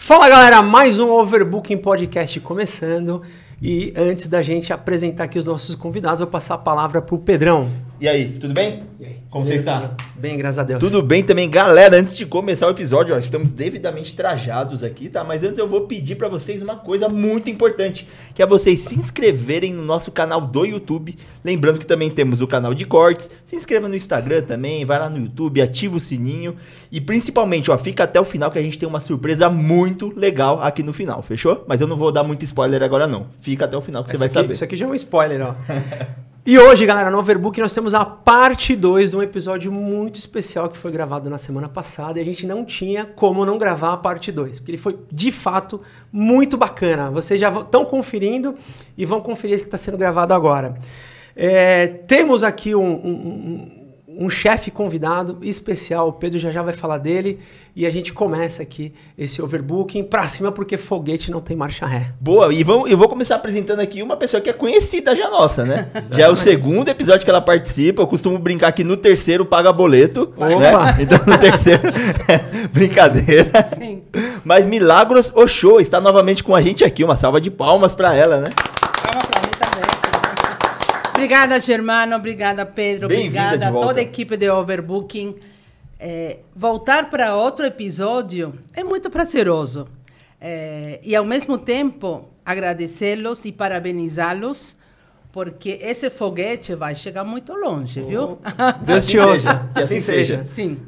Fala galera, mais um Overbooking Podcast começando. E antes da gente apresentar aqui os nossos convidados, vou passar a palavra pro Pedrão. E aí, tudo bem? E aí? Como você está? Bem, graças a Deus. Tudo bem também, galera. Antes de começar o episódio, ó, estamos devidamente trajados aqui, tá? Mas antes eu vou pedir para vocês uma coisa muito importante, que é vocês se inscreverem no nosso canal do YouTube. Lembrando que também temos o canal de cortes. Se inscreva no Instagram também, vai lá no YouTube, ativa o sininho. E principalmente, ó, fica até o final que a gente tem uma surpresa muito legal aqui no final, fechou? Mas eu não vou dar muito spoiler agora não. Fica até o final que você vai saber. Isso aqui já é um spoiler, ó. E hoje, galera, no Overbook nós temos a parte 2 de um episódio muito especial que foi gravado na semana passada e a gente não tinha como não gravar a parte 2, porque ele foi, de fato, muito bacana. Vocês já estão conferindo e vão conferir esse que está sendo gravado agora. Temos aqui um chefe convidado especial, o Pedro já vai falar dele, e a gente começa aqui esse Overbooking pra cima, porque foguete não tem marcha ré. Boa, e eu vou começar apresentando aqui uma pessoa que é conhecida já nossa, né? Já é o segundo episódio que ela participa, eu costumo brincar que no terceiro paga boleto, né? Então no terceiro, brincadeira. Sim. Mas Milagros Ochoa está novamente com a gente aqui, uma salva de palmas pra ela, né? Obrigada, Germano. Obrigada, Pedro. Obrigada a toda a equipe de Overbooking. Voltar para outro episódio é muito prazeroso. E, ao mesmo tempo, agradecê-los e parabenizá-los, porque esse foguete vai chegar muito longe, viu? Deus te ouça. Que assim seja. Sim.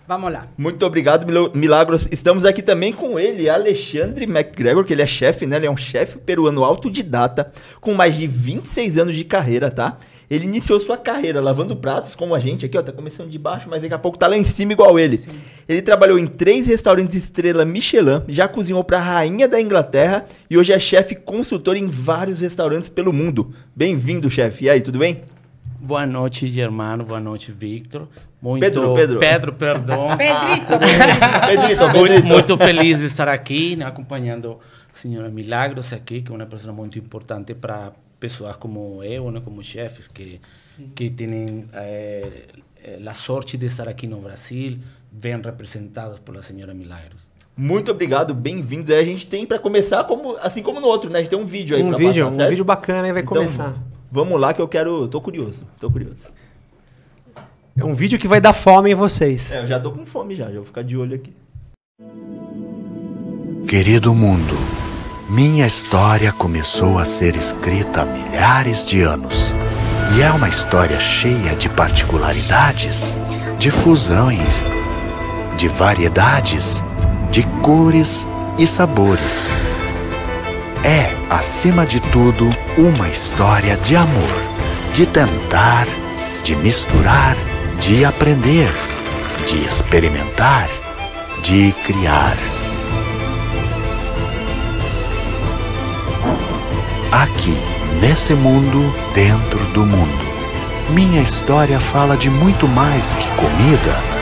Vamos lá. Muito obrigado, Milagros. Estamos aqui também com ele, Alexandre McGregor, que ele é chefe, né? Ele é um chefe peruano autodidata, com mais de 26 anos de carreira, tá? Ele iniciou sua carreira lavando pratos, como a gente aqui, ó, tá começando de baixo, mas daqui a pouco tá lá em cima igual ele. Sim. Ele trabalhou em 3 restaurantes estrela Michelin, já cozinhou pra rainha da Inglaterra e hoje é chefe consultor em vários restaurantes pelo mundo. Bem-vindo, chefe. E aí, tudo bem? Boa noite, Germano. Boa noite, Victor. Pedro. Perdão. Pedrito. Muito feliz de estar aqui, né, acompanhando a senhora Milagros aqui, que é uma pessoa muito importante para pessoas como eu, né, como chefes que têm a sorte de estar aqui no Brasil, bem representados pela senhora Milagros. Muito obrigado, bem-vindos. Aí a gente tem, para começar, assim como no outro, né? A gente tem um vídeo aí para passar, um vídeo bacana aí vai começar. Vamos lá que eu quero... Tô curioso. É um vídeo que vai dar fome em vocês. Eu já tô com fome já vou ficar de olho aqui. Querido mundo, minha história começou a ser escrita há milhares de anos. E é uma história cheia de particularidades, de fusões, de variedades, de cores e sabores. É, acima de tudo, uma história de amor, de tentar, de misturar, de aprender, de experimentar, de criar. Aqui, nesse mundo, dentro do mundo, minha história fala de muito mais que comida.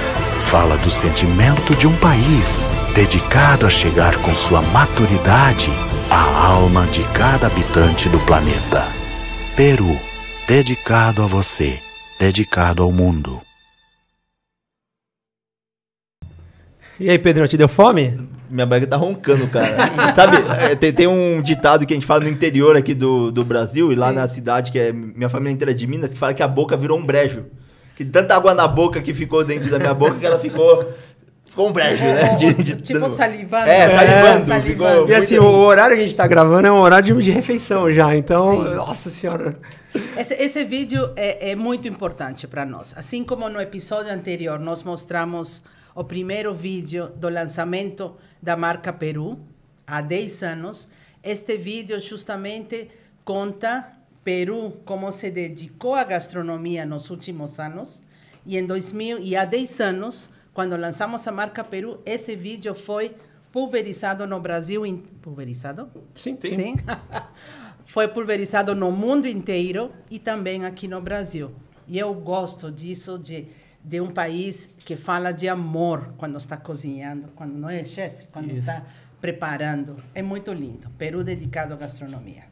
Fala do sentimento de um país, dedicado a chegar com sua maturidade à alma de cada habitante do planeta. Peru, dedicado a você. Dedicado ao mundo. E aí, Pedrão, te deu fome? Minha barriga tá roncando, cara. Sabe, tem um ditado que a gente fala no interior aqui do Brasil, e lá na cidade, que é minha família inteira é de Minas, que fala que a boca virou um brejo. Que tanta água na boca que ficou dentro da minha boca que ela ficou um brejo, né? Tipo salivando. Salivando. Ficou e assim, o horário que a gente tá gravando é um horário de refeição já, então, sim. Nossa senhora. Esse vídeo é muito importante para nós. Assim como no episódio anterior, nós mostramos o primeiro vídeo do lançamento da marca Peru, há 10 anos. Este vídeo justamente conta Peru, como se dedicou à gastronomia nos últimos anos. E há 10 anos, quando lançamos a marca Peru, esse vídeo foi pulverizado no Brasil. Pulverizado? Sim. Foi pulverizado no mundo inteiro e também aqui no Brasil. E eu gosto disso, de um país que fala de amor quando está cozinhando, quando não é chefe, quando está preparando. É muito lindo. Peru dedicado à gastronomia.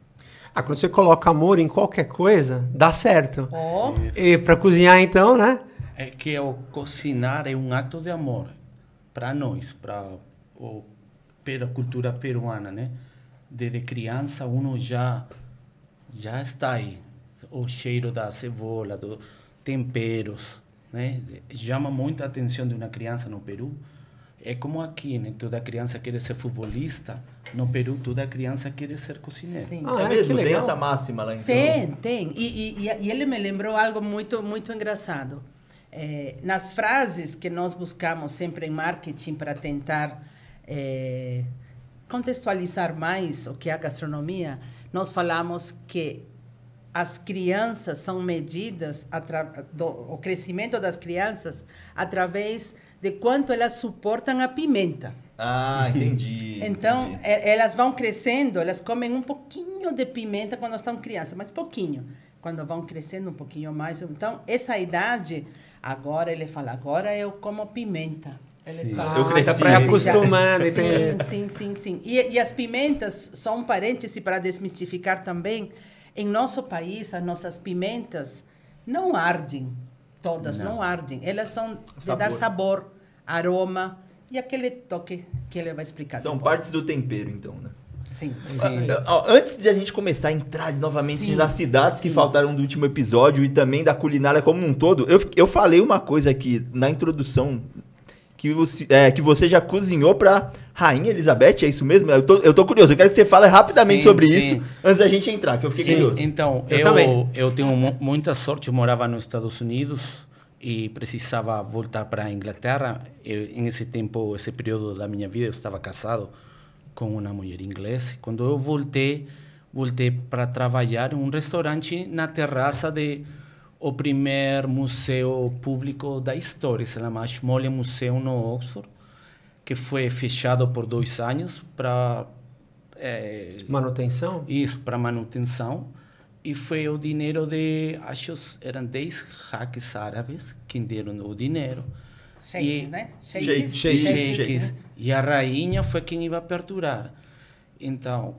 Quando você coloca amor em qualquer coisa, dá certo. E para cozinhar, então, né? É que o cozinhar é um ato de amor para nós, para o pela cultura peruana, né? Desde criança, uno já está aí. O cheiro da cebola, dos temperos, né? Chama muita atenção de uma criança no Peru. É como aqui, né? Toda criança quer ser futebolista. No Peru, toda criança quer ser cozinheiro. Sim. É mesmo? Tem essa máxima lá, então? Tem. E ele me lembrou algo muito, muito engraçado. Nas frases que nós buscamos sempre em marketing para tentar contextualizar mais o que é a gastronomia, nós falamos que as crianças são medidas, o crescimento das crianças, através de quanto elas suportam a pimenta. Ah, entendi. Então, entendi. Elas vão crescendo, elas comem um pouquinho de pimenta quando estão crianças, mas pouquinho. Quando vão crescendo um pouquinho mais. Então, essa idade, agora ele fala, agora eu como pimenta. Ele fala, eu cresci. Tá para ir acostumando. Sim. E as pimentas, só um parêntese para desmistificar também, em nosso país, as nossas pimentas não ardem, todas não ardem. Elas são de dar sabor, aroma e aquele toque que ele vai explicar São depois. partes do tempero, então, né? Sim. Antes de a gente começar a entrar novamente nas cidades que faltaram do último episódio e também da culinária como um todo, eu falei uma coisa aqui na introdução, que você já cozinhou para Rainha Elizabeth, é isso mesmo? Eu tô curioso, eu quero que você fale rapidamente sobre isso, antes da gente entrar, que eu fiquei curioso. Então, eu tenho muita sorte, eu morava nos Estados Unidos e precisava voltar para a Inglaterra. Em esse tempo, esse período da minha vida, eu estava casado com uma mulher inglesa. Quando eu voltei para trabalhar em um restaurante na terraça o primeiro museu público da história, se chama Ashmolean Museum no Oxford, que foi fechado por 2 anos para manutenção? Isso, para manutenção. E foi o dinheiro eram 10 jaques árabes que deram o dinheiro. Sheiks, né? Sheiks. E a rainha foi quem ia aperturar. Então,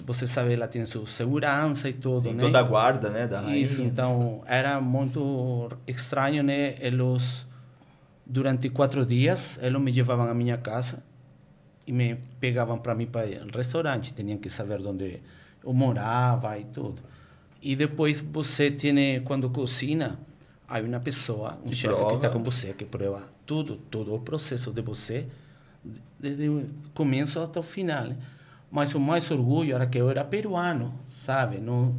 você sabe, ela tem sua segurança e tudo, Sim, né? toda a guarda, né, da rainha. Isso, então, era muito estranho, né? Eles, durante 4 dias, eles me levavam à minha casa e me pegavam para mim para o restaurante. Tinham que saber onde eu morava e tudo. E depois você tem, quando cozinha, há uma pessoa, um chefe que está com você, que prova todo o processo de você, desde o começo até o final, né? Mas o mais orgulho era que eu era peruano, sabe? Não,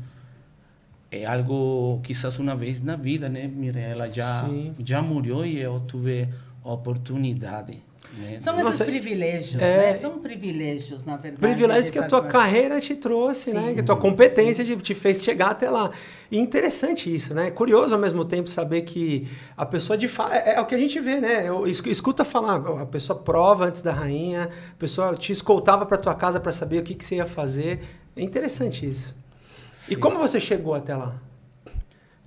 é algo, quizás uma vez na vida, né? Ela já morreu e eu tive a oportunidade. Né? São esses privilégios, né? São privilégios, na verdade. Privilégios que a tua carreira te trouxe, né? Que a tua competência te fez chegar até lá. E interessante isso, né? Curioso ao mesmo tempo saber que a pessoa de fato... É o que a gente vê, né? Eu escuta falar, a pessoa prova antes da rainha, a pessoa te escoltava para tua casa para saber o que você ia fazer. É interessante isso. Sim. E como você chegou até lá?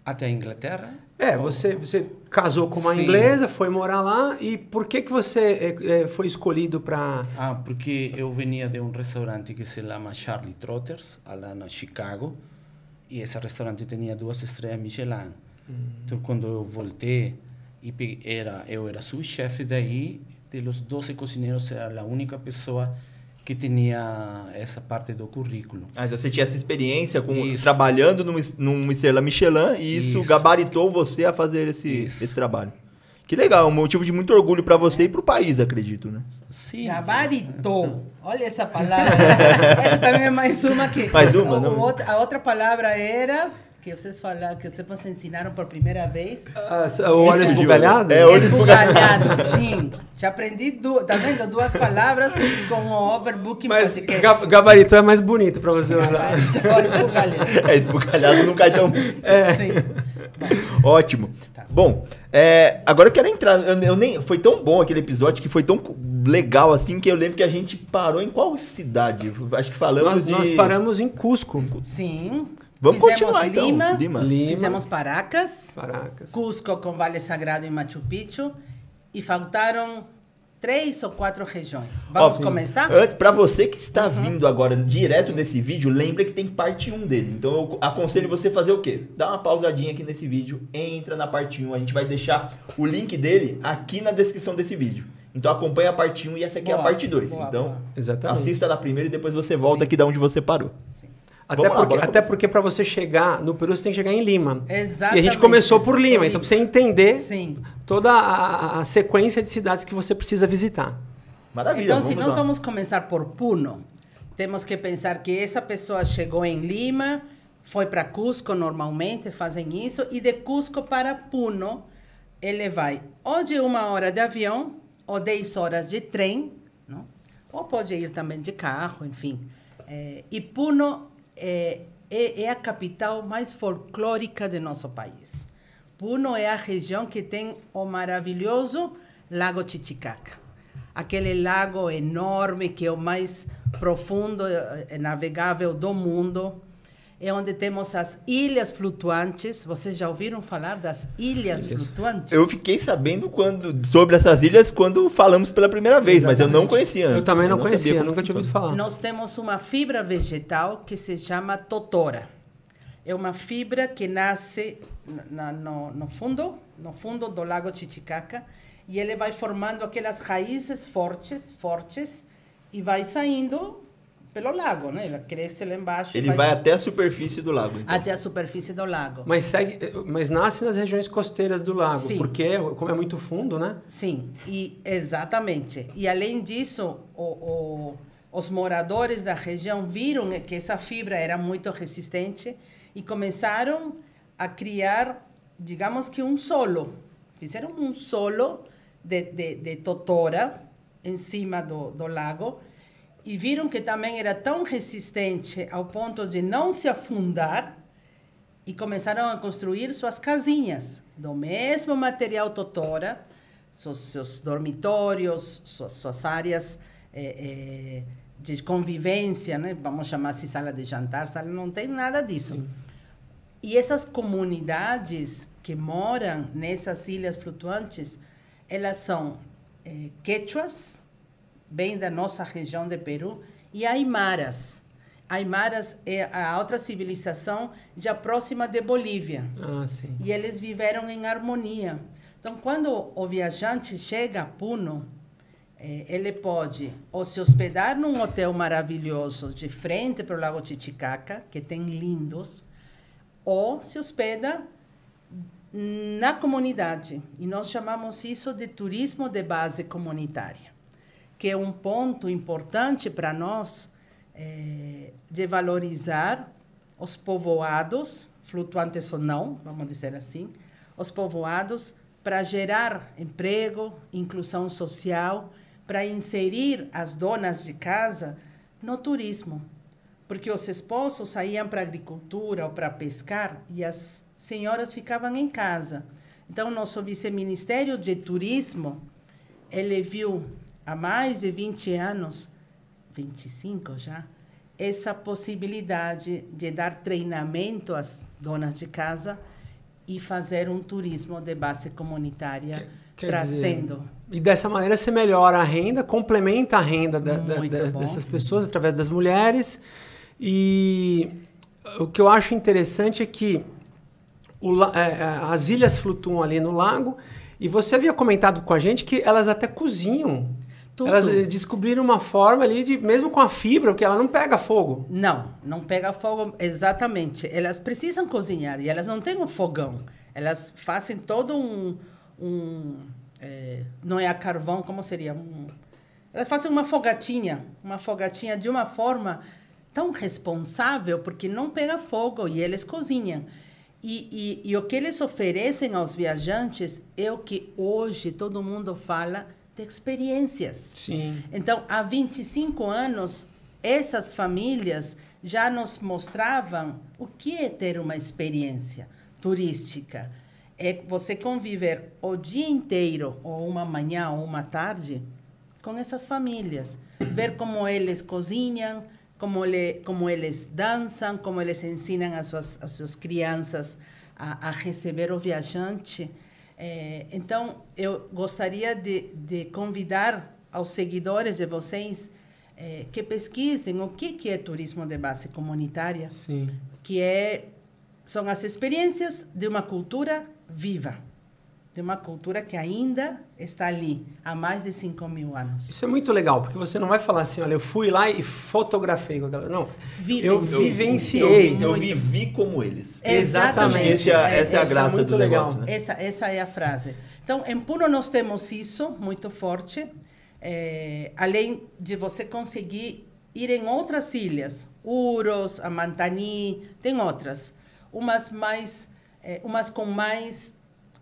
Até a Inglaterra? Você casou com uma inglesa, foi morar lá, e por que você foi escolhido para... Porque eu vinha de um restaurante que se chama Charlie Trotters, lá na Chicago, e esse restaurante tinha 2 estrelas Michelin. Então, quando eu voltei, eu era subchefe daí, dos 12 cozinheiros, era a única pessoa que tinha essa parte do currículo. Você tinha essa experiência trabalhando num estrela Michelin e isso gabaritou você a fazer esse trabalho. Que legal, um motivo de muito orgulho para você e para o país, acredito, né? Sim. Gabaritou. Olha essa palavra. Essa também é mais uma que... Mais uma, não? A outra palavra era... que vocês falaram, que vocês ensinaram por primeira vez. O olho esbugalhado? Olho esbugalhado, sim. Já aprendi, tá vendo? 2 palavras com o Overbooking Podcast. Mas gabarito é mais bonito para você usar. Esbugalhado. Esbugalhado não cai tão... Sim. Ótimo. Tá. Bom, agora eu quero entrar... Foi tão bom aquele episódio, que foi tão legal assim, que eu lembro que a gente parou em qual cidade? Acho que falamos Nós paramos em Cusco. Sim. Vamos continuar, Lima, então. Lima. Fizemos Paracas. Paracas. Cusco com Vale Sagrado e Machu Picchu. E faltaram 3 ou 4 regiões. Vamos começar? Antes, para você que está vindo agora direto nesse vídeo, lembra que tem parte 1 dele. Então eu aconselho você fazer o quê? Dá uma pausadinha aqui nesse vídeo, entra na parte 1. A gente vai deixar o link dele aqui na descrição desse vídeo. Então acompanha a parte 1 e essa aqui é a parte 2. Então, exatamente. Assista da primeira e depois você volta aqui de onde você parou. Sim. Até porque para você chegar no Peru, você tem que chegar em Lima. Exatamente. E a gente começou por Lima, então pra você entender Sim. toda a sequência de cidades que você precisa visitar. Maravilha. Então, se nós vamos começar por Puno, temos que pensar que essa pessoa chegou em Lima, foi para Cusco, normalmente fazem isso, e de Cusco para Puno, ele vai ou de 1 hora de avião, ou 10 horas de trem, não? Ou pode ir também de carro, enfim. E Puno é a capital mais folclórica do nosso país. Puno é a região que tem o maravilhoso Lago Titicaca. Aquele lago enorme que é o mais profundo e navegável do mundo. É onde temos as ilhas flutuantes. Vocês já ouviram falar das ilhas flutuantes? Eu fiquei sabendo sobre essas ilhas quando falamos pela primeira vez, mas eu não conhecia antes. Eu também não conhecia, nunca tinha ouvido falar. Nós temos uma fibra vegetal que se chama totora. É uma fibra que nasce no fundo do Lago Titicaca, e ele vai formando aquelas raízes fortes, e vai saindo pelo lago, né? Ela cresce lá embaixo. Ele vai até a superfície do lago, então. Até a superfície do lago. Mas nasce nas regiões costeiras do lago, Sim. porque como é muito fundo, né? Sim, exatamente. E além disso, os moradores da região viram que essa fibra era muito resistente e começaram a criar, digamos que um solo. Fizeram um solo de totora em cima do lago, e viram que também era tão resistente ao ponto de não se afundar, e começaram a construir suas casinhas do mesmo material totora, seus dormitórios, suas áreas de convivência, né? Vamos chamar assim, sala de jantar, não tem nada disso. Sim. E essas comunidades que moram nessas ilhas flutuantes, elas são quechuas, bem da nossa região de Peru, e aimaras. Aimaras é a outra civilização já próxima de Bolívia. Ah, sim. E eles viveram em harmonia. Então, quando o viajante chega a Puno, ele pode ou se hospedar num hotel maravilhoso de frente para o Lago Titicaca, que tem lindos, ou se hospeda na comunidade. E nós chamamos isso de turismo de base comunitária, que é um ponto importante para nós de valorizar os povoados, flutuantes ou não, vamos dizer assim, os povoados para gerar emprego, inclusão social, para inserir as donas de casa no turismo. Porque os esposos saíam para a agricultura ou para pescar e as senhoras ficavam em casa. Então, nosso vice-ministério de turismo, ele viu há mais de 20 anos, 25 já, essa possibilidade de dar treinamento às donas de casa e fazer um turismo de base comunitária, trazendo. E dessa maneira você melhora a renda, complementa a renda dessas pessoas através das mulheres. E o que eu acho interessante é que as ilhas flutuam ali no lago, e você havia comentado com a gente que elas até cozinham. Tudo. Elas descobriram uma forma ali, mesmo com a fibra, porque ela não pega fogo. Não pega fogo, exatamente. Elas precisam cozinhar e elas não têm um fogão. Elas fazem todo não é a carvão, como seria? Elas fazem uma fogatinha de uma forma tão responsável, porque não pega fogo e eles cozinham. E o que eles oferecem aos viajantes é o que hoje todo mundo fala de experiências. Sim. Então, há 25 anos, essas famílias já nos mostravam o que é ter uma experiência turística. É você conviver o dia inteiro, ou uma manhã, ou uma tarde, com essas famílias. Ver como eles cozinham, como eles dançam, como eles ensinam as suas crianças a receber o viajante. Então, eu gostaria de convidar aos seguidores de vocês que pesquisem o que é turismo de base comunitária. Sim. Que são as experiências de uma cultura viva. de uma cultura que ainda está ali há mais de 5.000 anos. Isso é muito legal, porque você não vai falar assim, olha, eu fui lá e fotografei com a galera. Não, eu vivenciei. Eu vivi como eles. Exatamente. Essa é a graça muito do legal. negócio, né? Essa é a frase. Então, em Puno nós temos isso muito forte, além de você conseguir ir em outras ilhas, Uros, Amantani, tem outras, umas com mais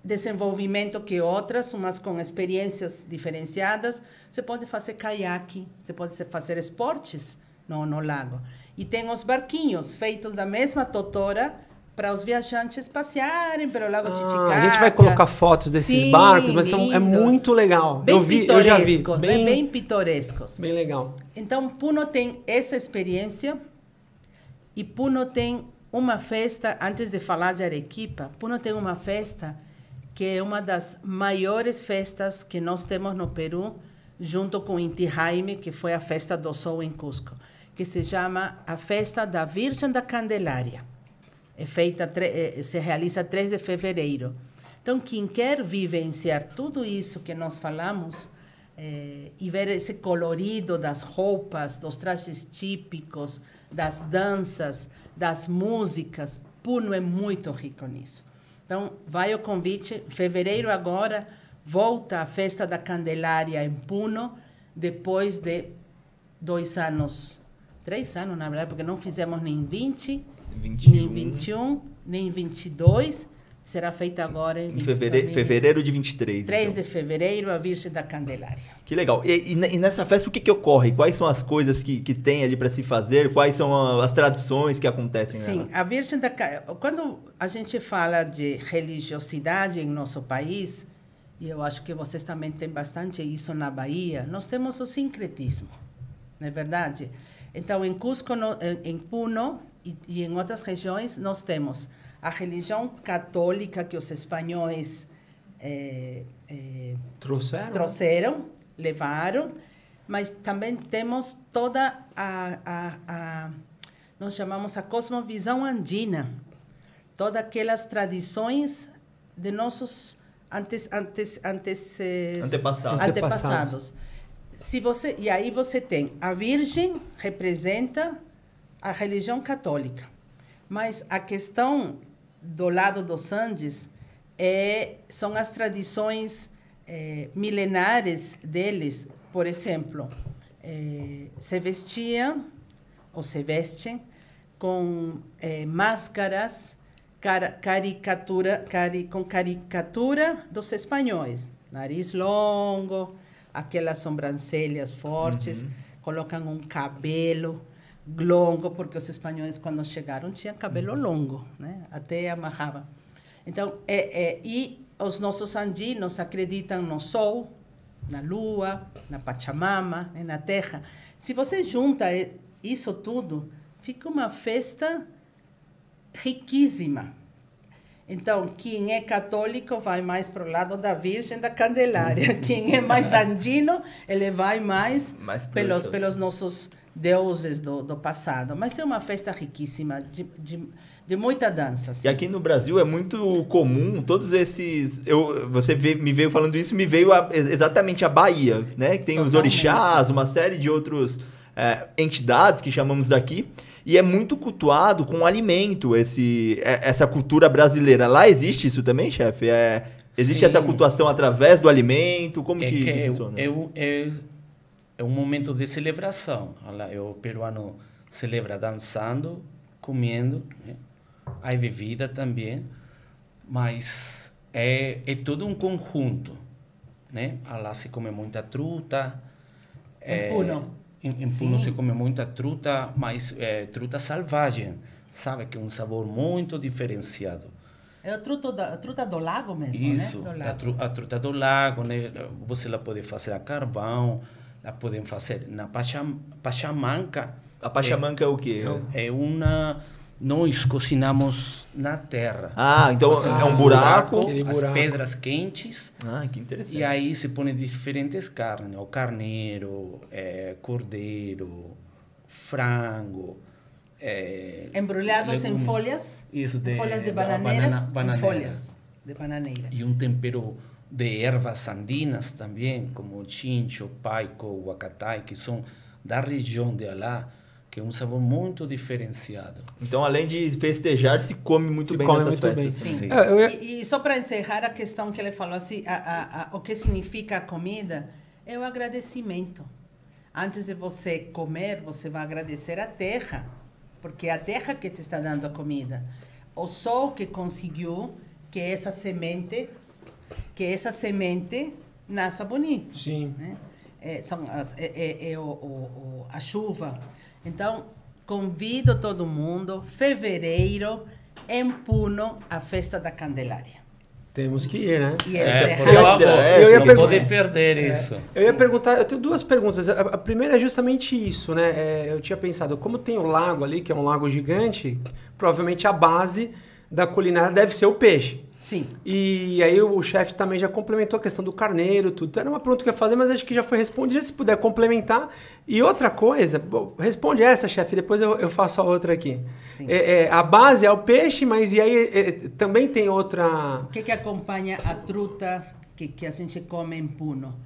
desenvolvimento que outras, umas com experiências diferenciadas. Você pode fazer caiaque, você pode fazer esportes no lago. E tem os barquinhos feitos da mesma totora para os viajantes passearem pelo Lago Titicaca. A gente vai colocar fotos desses barcos, mas é muito legal. Eu já vi. Bem pitorescos. Bem legal. Então, Puno tem essa experiência e Puno tem uma festa, antes de falar de Arequipa, Puno tem uma festa que é uma das maiores festas que nós temos no Peru, junto com Inti Jaime, que foi a festa do Sol em Cusco, que se chama a Festa da Virgem da Candelária. Se realiza 3 de fevereiro. Então, quem quer vivenciar tudo isso que nós falamos e ver esse colorido das roupas, dos trajes típicos, das danças, das músicas, Puno é muito rico nisso. Então, vai o convite. Fevereiro agora volta a Festa da Candelária em Puno, depois de 2 anos, 3 anos, na verdade, porque não fizemos nem 20, 21. nem 21, nem 22. Será feita agora em fevereiro de 23. 3 então. de fevereiro, a Virgem da Candelária. Que legal. E nessa festa, o que ocorre? Quais são as coisas que tem ali para se fazer? Quais são as tradições que acontecem nela? Sim, a Virgem da quando a gente fala de religiosidade em nosso país, e eu acho que vocês também têm bastante isso na Bahia, nós temos o sincretismo, não é verdade? Então, em Cusco, em Puno e em outras regiões, nós temos a religião católica que os espanhóis trouxeram, levaram, mas também temos toda nós chamamos a cosmovisão andina, todas aquelas tradições de nossos antepassados. E aí você tem a Virgem, representa a religião católica, mas a questão do lado dos Andes são as tradições milenares deles. Por exemplo, se vestiam ou se vestem com máscaras com caricatura dos espanhóis, nariz longo, aquelas sobrancelhas fortes, colocam um cabelo longo, porque os espanhóis, quando chegaram, tinham cabelo longo, né? Até amarrava. Então, e os nossos andinos acreditam no sol, na lua, na Pachamama, na terra. Se você junta isso tudo, fica uma festa riquíssima. Então, quem é católico vai mais para o lado da Virgem da Candelária. Quem é mais andino, ele vai mais pelos nossos deuses do passado. Mas é uma festa riquíssima, de muita dança. Assim. E aqui no Brasil é muito comum, todos esses... Você me veio falando isso, me veio exatamente a Bahia, né? Que tem totalmente. Os orixás, uma série de outros entidades que chamamos daqui. E é muito cultuado com alimento, essa cultura brasileira. Lá existe isso também, chefe? Existe essa cultuação através do alimento? Como que funciona? É um momento de celebração. O peruano celebra dançando, comendo, né? Há bebida também, mas é todo um conjunto, né? Lá se come muita truta. Em Puno. Em Puno se come muita truta, mas truta selvagem, sabe? Que é um sabor muito diferenciado. É a truta do lago mesmo, isso, né? A truta do lago, né? Você la pode fazer a carvão, la podem fazer na pachamanca. A pachamanca é o quê? Nós cozinhamos na terra. Ah, então é um buraco. As pedras quentes. Ah, que interessante. E aí se põe diferentes carnes. O carneiro, cordeiro, frango. Embrulhados em folhas. Isso, folhas de bananeira. Bananeira. Folhas. de bananeira. Y un tempero de ervas andinas también, como chincho, paico, huacatay, que son da região de lá, que é um sabor muito diferenciado. Então, além de festejar, se come muito bem nessas festas. Sim. Sim. E só para encerrar a questão que ele falou, assim, o que significa a comida é o agradecimento. Antes de você comer, você vai agradecer a terra, porque é a terra que te está dando a comida. O sol que conseguiu que essa semente nasça bonito. Sim. Né? A chuva. Então, convido todo mundo, fevereiro, em Puno, a festa da Candelária. Temos que ir, né? E Por favor, eu ia não perguntar- pode perder isso. Eu ia perguntar, eu tenho duas perguntas. A primeira é justamente isso, né? Eu tinha pensado, como tem o lago ali, que é um lago gigante, provavelmente a base da culinária deve ser o peixe. Sim. E aí o chefe também já complementou a questão do carneiro, tudo. Então, era uma pergunta que eu ia fazer, mas acho que já foi respondida. Se puder complementar. E outra coisa, responde essa, chefe, depois eu faço a outra aqui. Sim. A base é o peixe, mas e aí também tem outra... O que acompanha a truta que a gente come em Puno?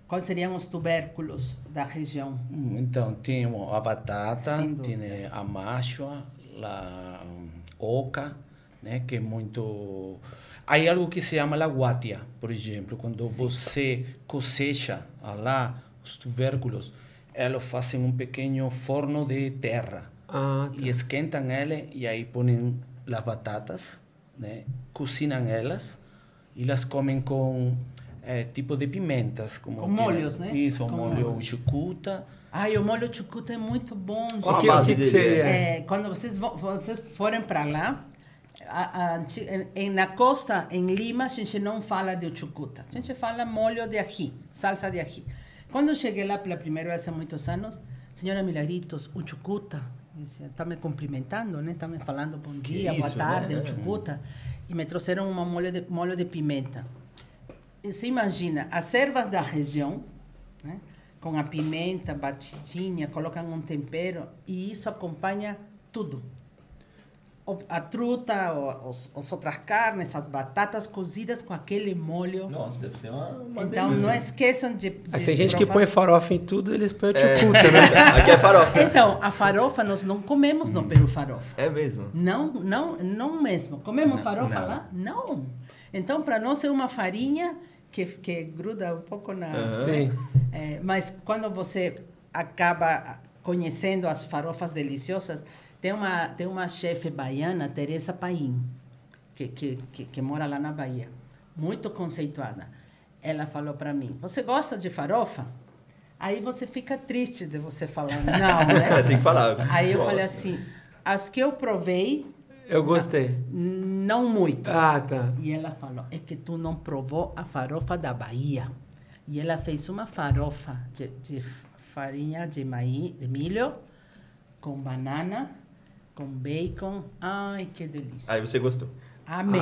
Quais seriam os tubérculos da região? Então, tem a batata, Sem dúvida. tem a machua, a oca, né, que é muito... Há algo que se chama la guatia, por exemplo. Quando você cosecha lá os tubérculos, eles fazem um pequeno forno de terra. Ah, tá. E esquentam ele e aí põem as batatas, né, cozinham elas e las comem com tipo de pimentas. Como Com molhos, né? Isso, Com molho molho. chucuta. Ai, o molho chucuta é muito bom, gente. Qual a base dele? seria? Quando vocês forem para lá, na costa, em Lima, a gente não fala de chucuta. A gente fala molho de ají, salsa de ají. Quando eu cheguei lá pela primeira vez há muitos anos, senhora Milagritos, o chucuta, está me cumprimentando, né? Está me falando bom dia, boa isso, tarde, né? o chucuta. E me trouxeram um molho de pimenta. E você imagina, as ervas da região, né? Com a pimenta batidinha, colocam um tempero e isso acompanha tudo. A truta, as outras carnes, as batatas cozidas com aquele molho. Nossa, deve ser uma Então, delícia. não esqueçam de Aí tem gente que provar. põe farofa em tudo, eles põem o chucuta, né? Aqui é farofa. Então, a farofa nós não comemos no Peru farofa. É mesmo. Não mesmo. Comemos farofa não. lá? Não. Então, para nós é uma farinha que gruda um pouco na... Sim. Mas quando você acaba conhecendo as farofas deliciosas, tem uma chefe baiana, Teresa Paim, que mora lá na Bahia, muito conceituada. Ela falou para mim, você gosta de farofa? Aí você fica triste de você falar não, né? Tem que falar. Aí eu Gosto. falei assim, as que eu provei, Eu gostei. não muito. Ah, tá. E ela falou, é que tu não provou a farofa da Bahia. E ela fez uma farofa de farinha de milho, com banana, com bacon. Ai, que delícia. Aí você gostou. Amei.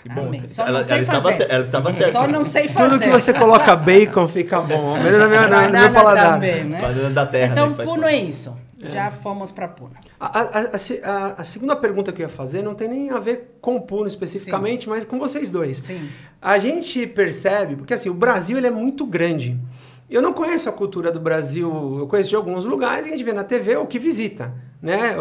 que bom. Amei. Só Ela não sei estava fazer. ela estava certa. Só não sei fazer. Tudo que você coloca bacon fica bom. Ao menos no meu Banana paladar. também, né? Banana da terra, Então, né, que faz Puno parte. é isso. Já fomos para Puno. A segunda pergunta que eu ia fazer não tem nem a ver com o Puno especificamente, mas com vocês dois. Sim. A gente percebe, porque assim, o Brasil ele é muito grande. Eu não conheço a cultura do Brasil, eu conheço de alguns lugares que a gente vê na TV ou que visita, né?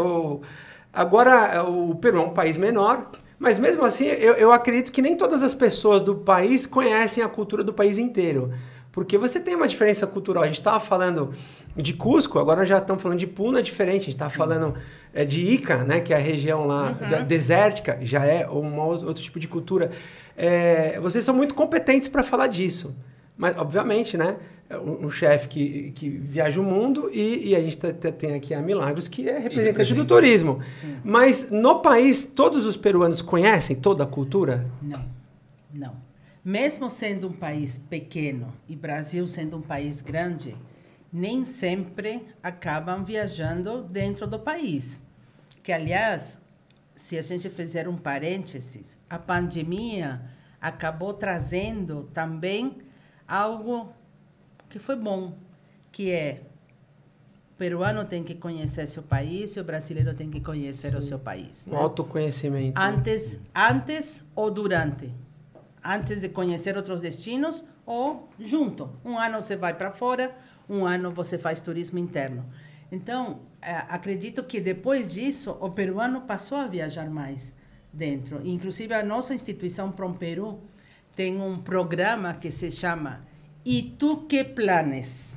Agora, o Peru é um país menor, mas mesmo assim eu acredito que nem todas as pessoas do país conhecem a cultura do país inteiro. Porque você tem uma diferença cultural. A gente estava falando de Cusco, agora já estamos falando de Puno, é diferente. A gente está falando de Ica, né, que é a região lá desértica, já é outro tipo de cultura. Vocês são muito competentes para falar disso. Mas, obviamente, né, um chefe que viaja o mundo e a gente tem aqui a Milagros, que é representante do turismo. Sim. Mas no país, todos os peruanos conhecem toda a cultura? Não. Mesmo sendo um país pequeno e Brasil sendo um país grande, nem sempre acabam viajando dentro do país. Que, aliás, se a gente fizer um parênteses, a pandemia acabou trazendo também algo que foi bom, que é o peruano tem que conhecer seu país e o brasileiro tem que conhecer o seu país. Um autoconhecimento. Antes ou durante. antes de conhecer outros destinos ou junto. Um ano você vai para fora, um ano você faz turismo interno. Então, acredito que depois disso, o peruano passou a viajar mais dentro. Inclusive, a nossa instituição Prom Peru tem um programa que se chama E Tu Que Planes?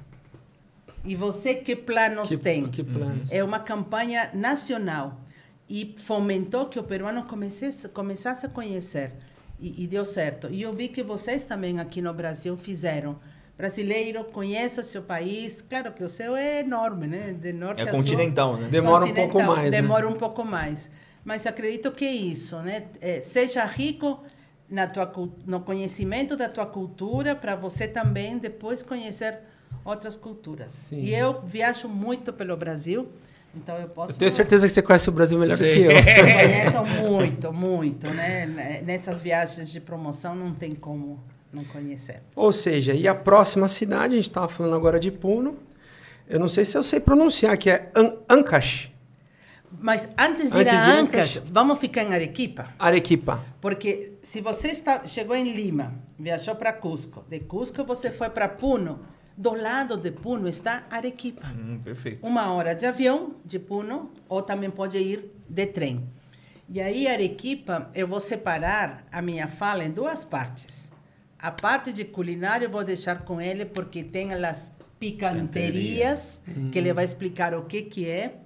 E você que planos tem? Que planos? É uma campanha nacional e fomentou que o peruano começasse a conhecer. E deu certo. E eu vi que vocês também aqui no Brasil fizeram. Brasileiro, conheça o seu país. Claro que o seu é enorme, né? De norte a sul. Continental, né? Demora um pouco mais, né? Demora um pouco mais. Mas acredito que é isso, né? Seja rico no conhecimento da tua cultura para você também depois conhecer outras culturas. Sim. E eu viajo muito pelo Brasil, então eu posso... Eu tenho certeza que você conhece o Brasil melhor do que eu. Eu conheço muito, muito, né? Nessas viagens de promoção não tem como não conhecer. Ou seja, e a próxima cidade, a gente estava falando agora de Puno, eu não sei se eu sei pronunciar, que é Ancash. Mas antes de ir a Ancash, vamos ficar em Arequipa. Arequipa. Porque se você chegou em Lima, viajou para Cusco, de Cusco você foi para Puno, do lado de Puno está Arequipa. Perfeito. 1 hora de avião de Puno, ou também pode ir de trem. E aí, Arequipa, eu vou separar a minha fala em 2 partes. A parte de culinária eu vou deixar com ele, porque tem as picanterias, que ele vai explicar o que é.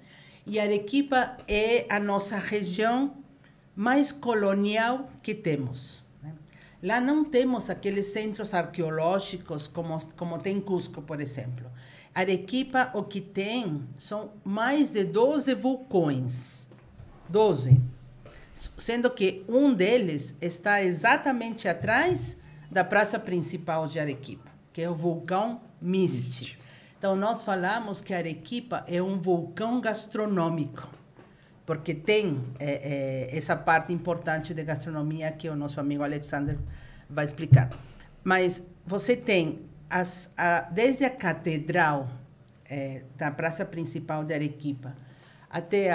E Arequipa é a nossa região mais colonial que temos. Lá não temos aqueles centros arqueológicos como tem Cusco, por exemplo. Arequipa, o que tem são mais de 12 vulcões. 12. Sendo que um deles está exatamente atrás da praça principal de Arequipa, que é o vulcão Misti. Então, nós falamos que Arequipa é um vulcão gastronômico, porque tem essa parte importante de gastronomia que o nosso amigo Alexander vai explicar. Mas você tem, desde a catedral da praça principal de Arequipa até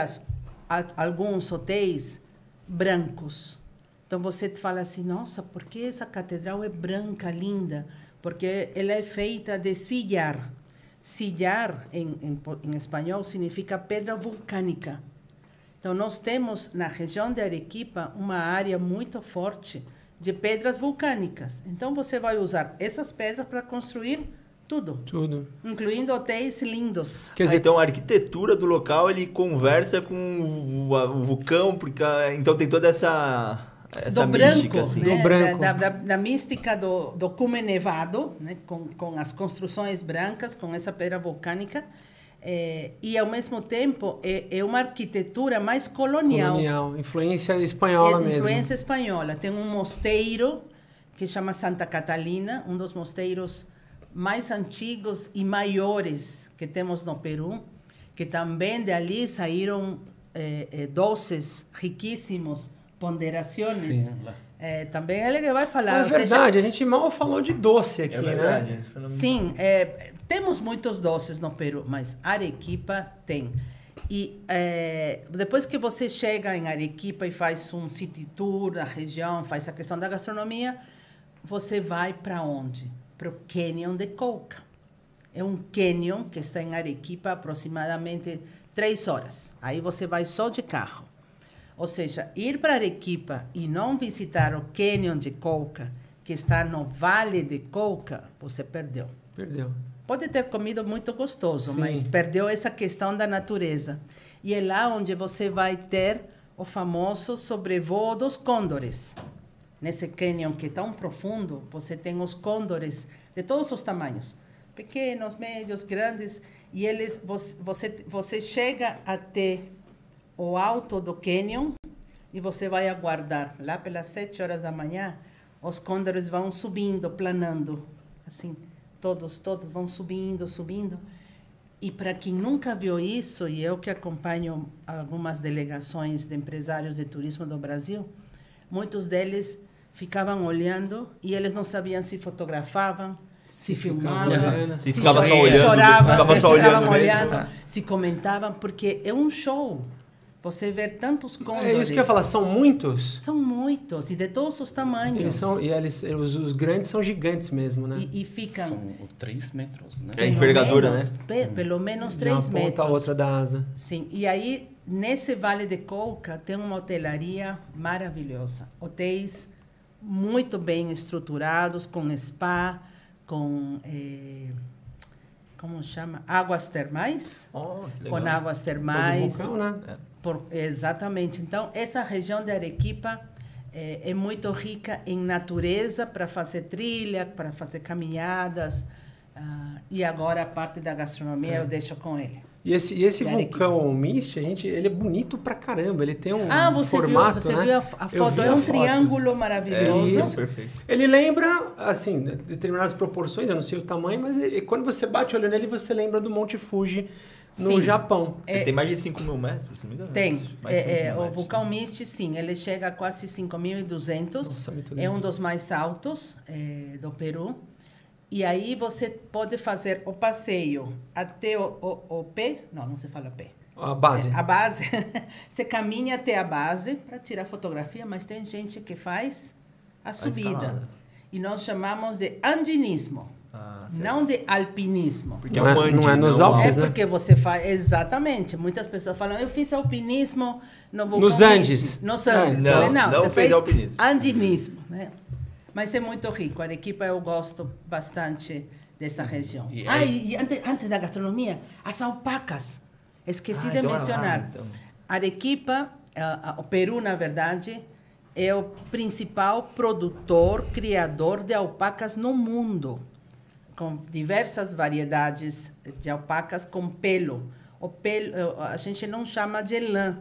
alguns hotéis brancos. Então, você fala assim, nossa, por que essa catedral é branca, linda? Porque ela é feita de sillar. Sillar, em espanhol, significa pedra vulcânica. Então, nós temos, na região de Arequipa, uma área muito forte de pedras vulcânicas. Então, você vai usar essas pedras para construir tudo. Tudo. Incluindo hotéis lindos. Quer dizer, então, a arquitetura do local, ele conversa com o vulcão, porque então tem toda essa do mística, branco, assim. né? Do branco. Da mística do cume nevado, né? com as construções brancas, com essa pedra vulcânica. E, ao mesmo tempo, é uma arquitetura mais colonial. Colonial, influência espanhola mesmo. Influência espanhola. Tem um mosteiro que chama Santa Catalina, um dos mosteiros mais antigos e maiores que temos no Peru, que também de ali saíram doces riquíssimos, ponderações. Sim, também ele que vai falar. É verdade, a gente mal falou de doce aqui, verdade. né? Sim, temos muitos doces no Peru, mas Arequipa tem. E depois que você chega em Arequipa e faz um city tour da região, faz a questão da gastronomia, você vai para onde? Para o Canyon de Colca. É um canyon que está em Arequipa aproximadamente 3 horas. Aí você vai só de carro. Ou seja, ir para Arequipa e não visitar o Canyon de Colca, que está no Vale de Colca, você perdeu. Perdeu. Pode ter comido muito gostoso, Sim. mas perdeu essa questão da natureza. E é lá onde você vai ter o famoso sobrevoo dos côndores. Nesse canyon que é tão profundo, você tem os côndores de todos os tamanhos. Pequenos, médios, grandes. E eles, você chega até o alto do canyon e você vai aguardar. Lá pelas 7 horas da manhã, os côndores vão subindo, planando. Assim, todos vão subindo, subindo. E para quem nunca viu isso, e eu que acompanho algumas delegações de empresários de turismo do Brasil, muitos deles ficavam olhando e eles não sabiam se fotografavam, se filmavam, se ficavam só olhando, choravam, ficavam só ficavam olhando, se comentavam, porque é um show. você vê tantos condores. É isso que eu ia falar, são muitos? São muitos, e de todos os tamanhos. Os grandes são gigantes mesmo, né? E ficam... São 3 metros, né? É a envergadura, né? Pelo menos De 3 uma ponta metros. a outra da asa. Sim, e aí, nesse Vale de Colca, tem uma hotelaria maravilhosa. Hotéis muito bem estruturados, com spa, com... como chama? Águas termais. Com águas termais. Vulcão, né? Exatamente. Então, essa região de Arequipa é muito rica em natureza para fazer trilha, para fazer caminhadas. E agora a parte da gastronomia eu deixo com ele. E esse vulcão Mist, ele é bonito pra caramba. Ele tem um você formato, você né? viu a foto? É um triângulo maravilhoso. Isso, perfeito. Ele lembra, assim, determinadas proporções, eu não sei o tamanho, mas quando você bate o olho nele, você lembra do Monte Fuji no Japão. Tem mais de 5 mil metros, se não me engano. Tem. O vulcão Mist, sim, ele chega a quase 5.200. Nossa, muito grande. É um dos mais altos do Peru. E aí você pode fazer o passeio até o pé. Não se fala pé. A base. A base. Você caminha até a base para tirar fotografia, mas tem gente que faz a subida. Escalada. E nós chamamos de andinismo, não de alpinismo. Porque não é nos Alpes, né? Porque você faz... Exatamente. Muitas pessoas falam, eu fiz alpinismo no vulcão Nos Andes. Nos Andes. Não você fez fez alpinismo. andinismo, né? Mas é muito rico. Arequipa eu gosto bastante dessa região. E antes da gastronomia, as alpacas. Esqueci de então mencionar. Arequipa, o Peru, na verdade, é o principal produtor, criador de alpacas no mundo, com diversas variedades de alpacas com pelo. O pelo a gente não chama de lã.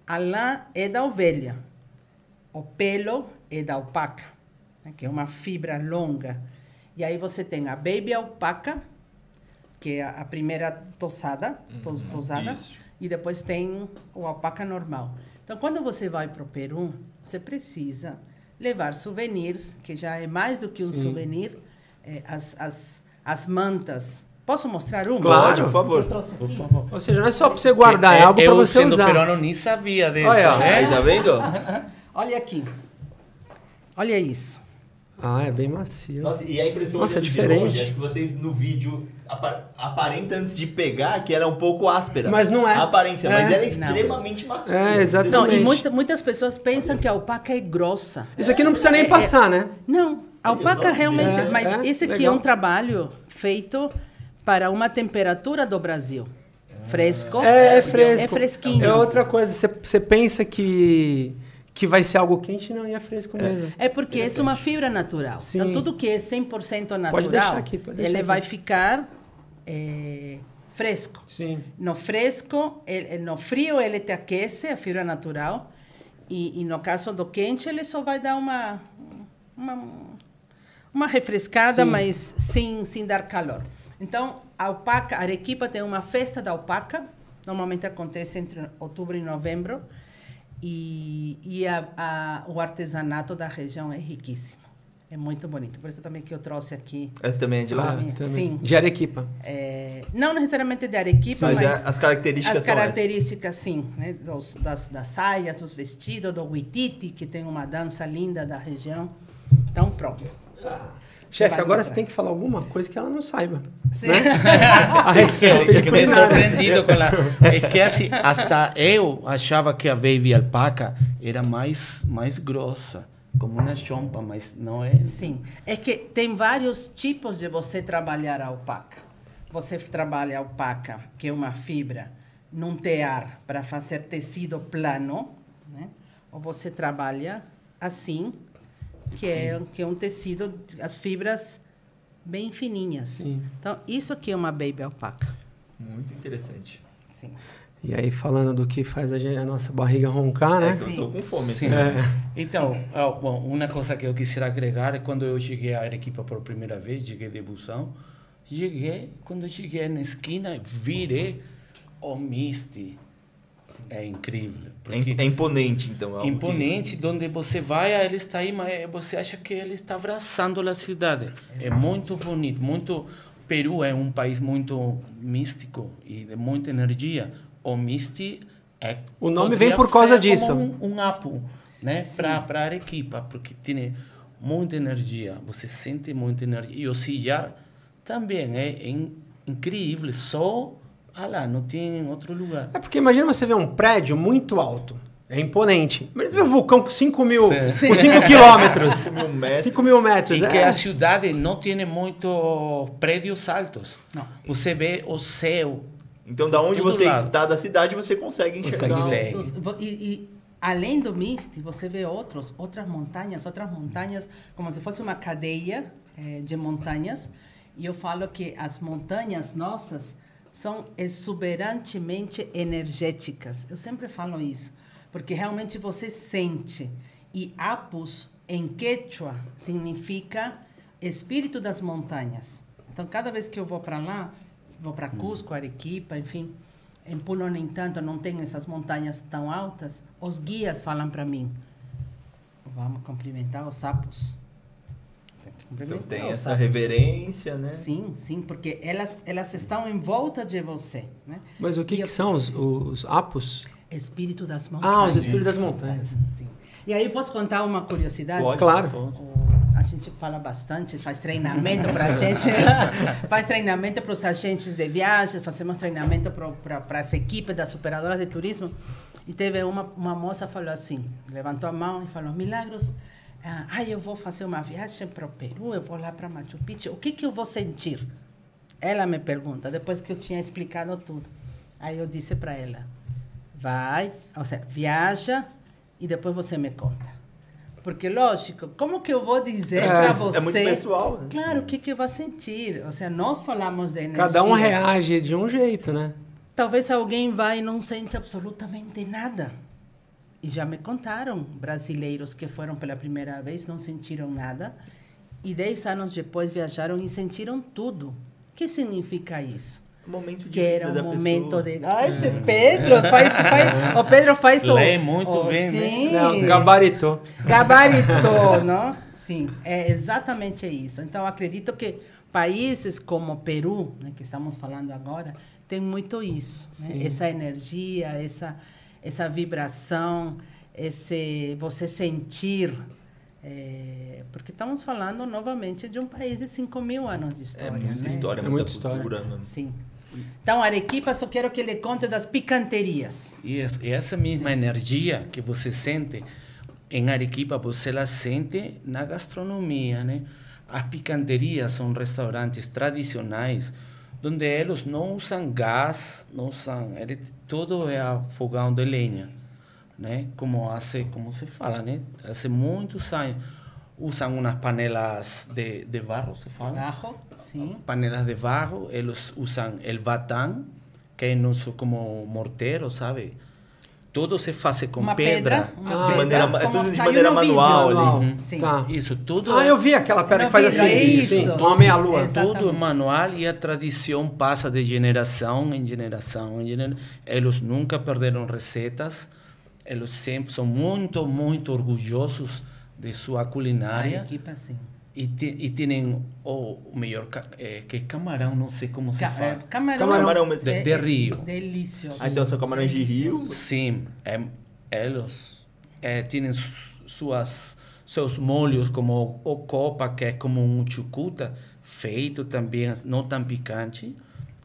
A lã é da ovelha. O pelo é da alpaca, que é uma fibra longa. E aí você tem a baby alpaca, que é a primeira tosada, e depois tem o alpaca normal. Então, quando você vai para o Peru, você precisa levar souvenirs, que já é mais do que um souvenir, as mantas. Posso mostrar uma? Claro, por favor. Que eu trouxe aqui? Por favor. Ou seja, não é só para você guardar, é algo para você sendo usar. peruano, nem sabia disso. Olha, né? Aí, tá vendo? Olha aqui. Olha isso. É bem macio. Nossa, e a impressão Nossa, é de diferente. longe, acho que vocês no vídeo aparenta antes de pegar que era um pouco áspera. Mas não é. A aparência, mas ela é Não. extremamente macia. É, exatamente. Não, e muitas pessoas pensam que a alpaca é grossa. Isso aqui não precisa nem passar, né? Não, a alpaca realmente... mas esse aqui legal. é um trabalho feito para uma temperatura do Brasil. Fresco. É fresco. É fresquinho. É outra coisa. Você pensa que vai ser algo quente, não, e é fresco mesmo. É porque é uma fibra natural. Sim. Então, tudo que é 100% natural, Pode deixar aqui, pode deixar ele aqui. vai ficar fresco. Sim. No fresco, no frio ele te aquece, a fibra natural, e no caso do quente, ele só vai dar uma refrescada, Sim. mas sem dar calor. Então, a alpaca, Arequipa tem uma festa da alpaca, normalmente acontece entre outubro e novembro, e o artesanato da região é riquíssimo. É muito bonito. Por isso também que eu trouxe aqui. Essa também é de lá? Sim. De Arequipa. Não necessariamente de Arequipa, Mas mas as características as características, sim. Né? Das saias, dos vestidos, do huititi, que tem uma dança linda da região. Então, pronto. Chefe, agora você tem que falar alguma coisa que ela não saiba. Sim. Né? A respeito de Fiquei culinária. sorprendido com ela. É que assim, hasta eu achava que a baby alpaca era mais grossa, como uma chompa, mas não é. Sim. É que tem vários tipos de você trabalhar a alpaca. Você trabalha a alpaca, que é uma fibra, num tear para fazer tecido plano, né? Ou você trabalha assim, que é um tecido, as fibras bem fininhas. Sim. Então, isso aqui é uma baby alpaca. Muito interessante. Sim. E aí, falando do que faz a nossa barriga roncar, né? Eu tô com fome. Sim. Então, bom, uma coisa que eu quisiera agregar é quando eu cheguei a Arequipa por primeira vez, cheguei de busão, quando eu cheguei na esquina, virei o Misty. É incrível. É imponente, então. É imponente, onde você vai, ele está aí, mas você acha que ele está abraçando a cidade. É muito bonito, muito... Peru é um país muito místico e de muita energia. O Misty O nome vem por causa disso. Como um apo, né? Para Arequipa, porque tem muita energia. Você sente muita energia. E o sillar também é incrível. Só lá, não tem em outro lugar. É porque imagina você ver um prédio muito alto. É imponente. Mas você vê um vulcão com 5 mil... Com 5 quilômetros. 5 mil metros. E que a cidade não tem muitos prédios altos. Não. Você vê o céu. Então, da onde você está da cidade, você consegue enxergar. E além do Misti, você vê outras montanhas, como se fosse uma cadeia de montanhas. E eu falo que as montanhas nossas são exuberantemente energéticas. Eu sempre falo isso. Porque realmente você sente. E Apus, em Quechua, significa espírito das montanhas. Então, cada vez que eu vou para lá, vou para Cusco, Arequipa, enfim, em Puno, nem tanto, não tem essas montanhas tão altas, os guias falam para mim, vamos cumprimentar os sapos. Então tem essa reverência, né? Sim, sim, porque elas estão em volta de você. Né? Mas o que são os apos? Espírito das montanhas. Ah, os espíritos das montanhas. Sim. E aí eu posso contar uma curiosidade? Pode, claro. A gente fala bastante, faz treinamento para a gente, faz treinamento para os agentes de viagens, fazemos treinamento para as equipes das operadoras de turismo. E teve uma moça que falou assim, levantou a mão e falou, Milagros, eu vou fazer uma viagem para o Peru, eu vou lá para Machu Picchu, o que eu vou sentir? Ela me pergunta, depois que eu tinha explicado tudo. Aí eu disse para ela, viaja e depois você me conta. Porque, lógico, como que eu vou dizer para você... É muito pessoal, né? Claro, o que eu vou sentir? Ou seja, nós falamos de energia. Cada um reage de um jeito, né? Talvez alguém vai e não sente absolutamente nada. E já me contaram brasileiros que foram pela primeira vez, não sentiram nada, e 10 anos depois viajaram e sentiram tudo. O que significa isso? Momento de que vida era da um momento pessoa. de... esse Pedro o Pedro faz Lê muito bem, sim. né? Não, gabaritou. Gabaritou, não? Sim, é exatamente isso. Então, acredito que países como o Peru, né, que estamos falando agora, tem muito isso. Né? Essa energia, essa vibração, você sentir... porque estamos falando novamente de um país de 5 mil anos de história. É muita história, muita cultura. Né? Sim. Então, Arequipa, só quero que ele conte das picanterias. E essa mesma energia que você sente em Arequipa, você la sente na gastronomia, né? As picanterias são restaurantes tradicionais, onde eles não usam gás, todo é a fogão de lenha, né? Como se fala, né? Há muitos anos. Usam umas panelas de barro, se fala? Barro, sim. Panelas de barro, eles usam el batán, que é nosso como morteiro, sabe? Tudo se faz com pedra. Tudo de maneira manual ali. Sim. Tá. Isso, tudo... eu vi aquela pedra que faz assim, isso. uma meia-lua. Exatamente. Tudo é manual e a tradição passa de geração em geração. Eles nunca perderam receitas, eles sempre são muito, muito orgulhosos de sua culinária. Arequipa, sim. E tem o melhor, que é camarão, não sei como se fala. Camarão de rio. Delicioso. Então são camarões de rio? Sim, eles têm seus molhos, como o copa, que é como um chucuta, feito também, não tão picante,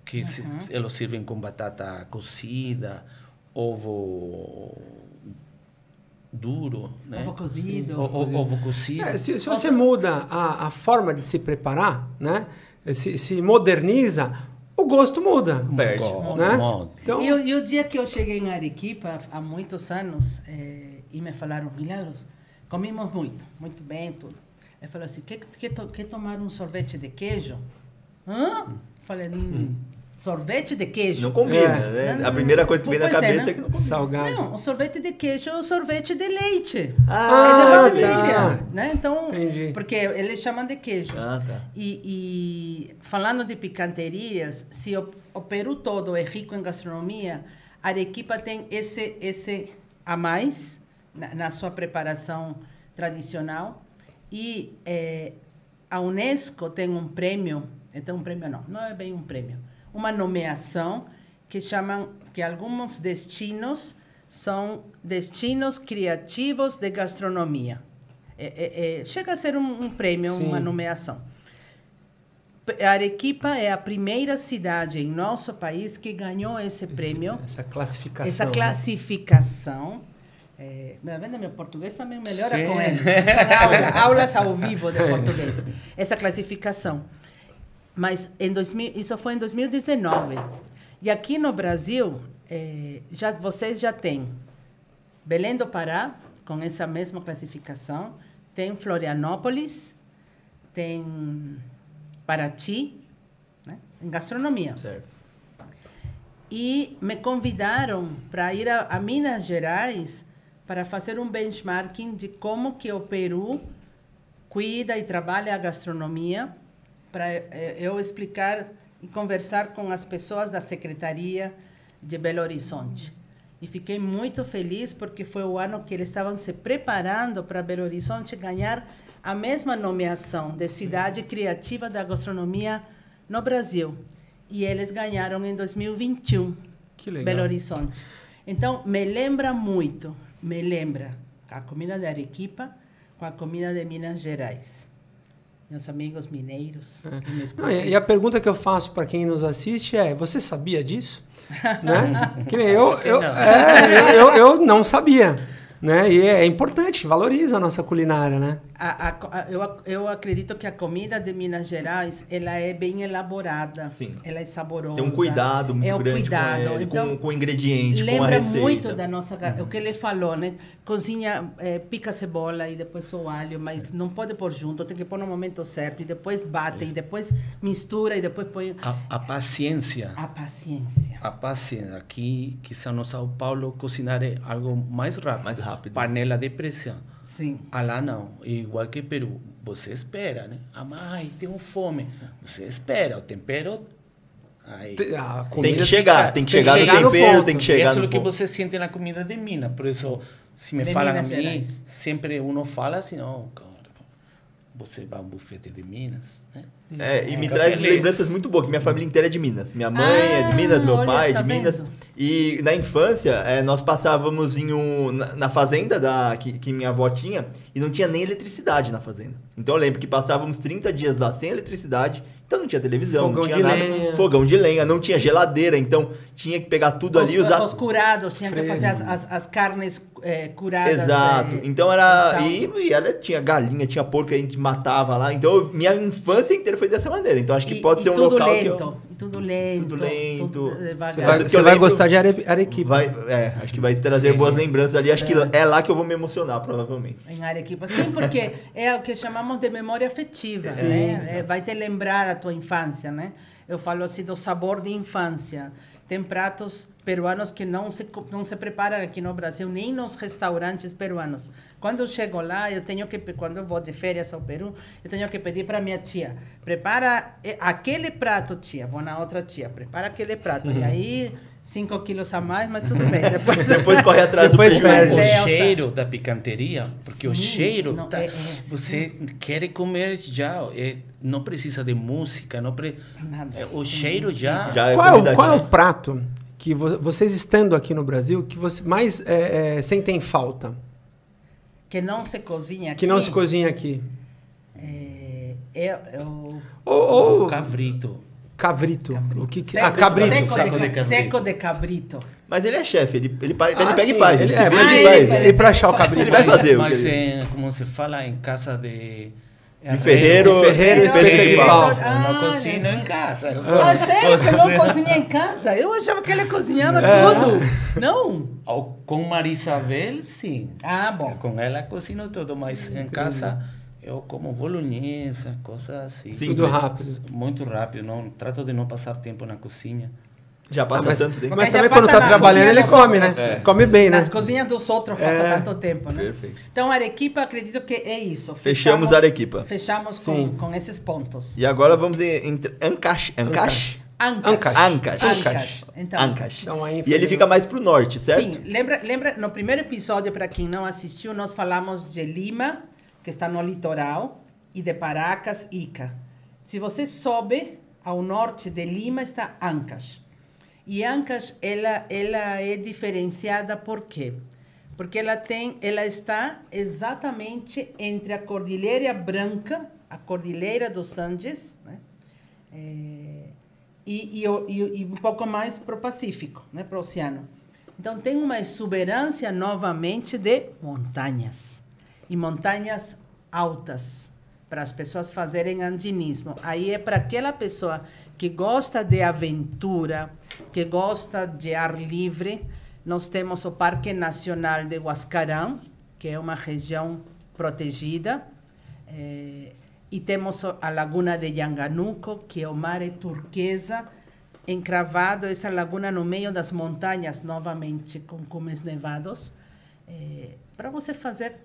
que eles servem com batata cozida, ovo... duro, né? Ovo cozido. Ovo cozido. Se você muda a forma de se preparar, né? Se moderniza, o gosto muda. Perde. Né? Então... E o dia que eu cheguei em Arequipa, há muitos anos, e me falaram, Milagros, comimos muito bem, tudo. Eu falei assim, quer tomar um sorvete de queijo? Falei, sorvete de queijo. Não combina, né? Não, a primeira coisa que vem na cabeça é que não combina. Salgado. Não, o sorvete de queijo é o sorvete de leite. É de baunilha. Tá. Né? Então, Entendi. porque eles chamam de queijo. Tá. E falando de picanterias, se o Peru todo é rico em gastronomia, Arequipa tem esse a mais na sua preparação tradicional. E a Unesco tem um prêmio, não é bem um prêmio, uma nomeação que alguns destinos são destinos criativos de gastronomia. Chega a ser um prêmio, Sim. uma nomeação. Arequipa é a primeira cidade em nosso país que ganhou esse prêmio. Essa classificação. Essa classificação. Meu português também melhora Sim. com ele. Aulas ao vivo de português. Essa classificação. Mas isso foi em 2019. E aqui no Brasil, vocês já têm Belém do Pará, com essa mesma classificação. Tem Florianópolis, tem Paraty, né? Em gastronomia. Certo. E me convidaram para ir a Minas Gerais para fazer um benchmarking de como que o Peru cuida e trabalha a gastronomia, para eu explicar e conversar com as pessoas da Secretaria de Belo Horizonte. E fiquei muito feliz porque foi o ano que eles estavam se preparando para Belo Horizonte ganhar a mesma nomeação de cidade criativa da gastronomia no Brasil. E eles ganharam em 2021. Que legal. Belo Horizonte. Então, me lembra a comida de Arequipa com a comida de Minas Gerais. Meus amigos mineiros. Que me escutam. E a pergunta que eu faço para quem nos assiste é: você sabia disso? Né? Que nem eu não sabia. Né? E é importante, valoriza a nossa culinária, né? Eu acredito que a comida de Minas Gerais, ela é bem elaborada. Sim. Ela é saborosa. Tem um cuidado muito grande com o ingrediente, com a receita. Lembra muito da nossa... O que ele falou, né? Cozinha, pica a cebola e depois o alho, mas não pode pôr junto, tem que pôr no momento certo, e depois bate, e depois mistura, e depois põe... A paciência. A paciência. A paciência. Aqui, quizá no São Paulo, cozinhar é algo mais rápido. Mais rápido. Panela de pressão. Sim. Lá não. Igual que Peru. Você espera, né? Ai, tenho fome. Você espera. O tempero... Aí. Tem que chegar no tempero, tem que chegar Isso no é o que ponto. você sente na comida de Minas. Por isso, se me De falam a Minas mim, Gerais. sempre uno fala assim, não, cara, você vai a um bufete de Minas, né? E me Fica traz feliz. lembranças muito boas, que minha família inteira é de Minas. Minha mãe é de Minas, meu olha, pai é tá de Minas. vendo? E na infância, nós passávamos na fazenda que minha avó tinha, e não tinha nem eletricidade na fazenda. Então eu lembro que passávamos 30 dias lá sem eletricidade, então não tinha televisão, Fogão não tinha de nada. lenha. Fogão de lenha, não tinha geladeira, então tinha que pegar tudo ali e usar. Os curados, tinha que Fresco. fazer as carnes curadas. Exato. Então com era. sal. E ela tinha galinha, tinha porco que a gente matava lá. Então minha infância inteira foi dessa maneira. Então acho que pode ser um tudo local lento, tudo lento. Tudo lento. Tudo devagar. Você vai, que você eu vai lembro- gostar de Arequipa. acho que vai trazer Sim. boas lembranças ali. Acho que é lá que eu vou me emocionar, provavelmente. Em Arequipa, sim, porque é o que chamamos de memória afetiva, né? Vai te lembrar a tua infância, né? Eu falo assim do sabor de infância. Tem pratos peruanos que não se preparam aqui no Brasil, nem nos restaurantes peruanos. Quando eu chego lá, quando eu vou de férias ao Peru, eu tenho que pedir para minha tia, prepara aquele prato, tia. Vou na outra tia, prepara aquele prato. E aí, 5 quilos a mais, mas tudo bem. Depois corre atrás Depois do perde. prejuízo. Mas O Elsa. cheiro da picanteria, porque o Sim, cheiro, não, você quer comer já, não precisa de música, Nada. o cheiro já... Já é Qual é convidativo. o prato que vocês estando aqui no Brasil que você mais sentem falta? Que não se cozinha aqui. Que não se cozinha aqui? O Ou cabrito. cabrito. O que Seco, cabrito. seco de cabrito. Mas ele é chefe, ele pega sim, e faz. Ele se vira mas e ele, faz. pra achar o cabrito. Ele vai fazer. Mas como se fala em casa de... De ferreiro, espeto de pau. Eu não cozinho em casa. Ah, sério que não cozinha em casa? Eu achava que ele cozinhava tudo. Não? Com Maria Isabel, sim. Ah, bom. Com ela cozinho tudo, mas em casa eu como bolonhesa, coisas assim. Sim. Tudo rápido. Muito rápido, não trato de não passar tempo na cozinha. Já passa mas- tanto tempo. Mas já também quando passa tá na trabalhando cozinha ele dos come, né? outros. Come bem, né? Nas cozinhas dos outros passa tanto tempo, né? Perfeito. Então, Arequipa, acredito que é isso. Fechamos Arequipa. Fechamos Sim. com esses pontos. E agora vamos entre Ancash. Ancash. Ancash. Então, Ancash. Dá uma ênfase E ele fica mais pro norte, certo? Sim, lembra, no primeiro episódio, para quem não assistiu, nós falamos de Lima, que está no litoral, e de Paracas, Ica. Se você sobe ao norte de Lima, está Ancash. E Ancash, ela é diferenciada por quê? Porque ela está exatamente entre a Cordilheira Branca, a Cordilheira dos Andes, né? E um pouco mais para o Pacífico, né? Para o oceano. Então, tem uma exuberância novamente de montanhas. E montanhas altas, para as pessoas fazerem andinismo. Aí é para aquela pessoa que gosta de aventura, que gosta de ar livre. Nós temos o Parque Nacional de Huascarán, que é uma região protegida. E temos a Laguna de Yanganuco, que o mar é turquesa, encravado, essa laguna no meio das montanhas, novamente, com cumes nevados, para você fazer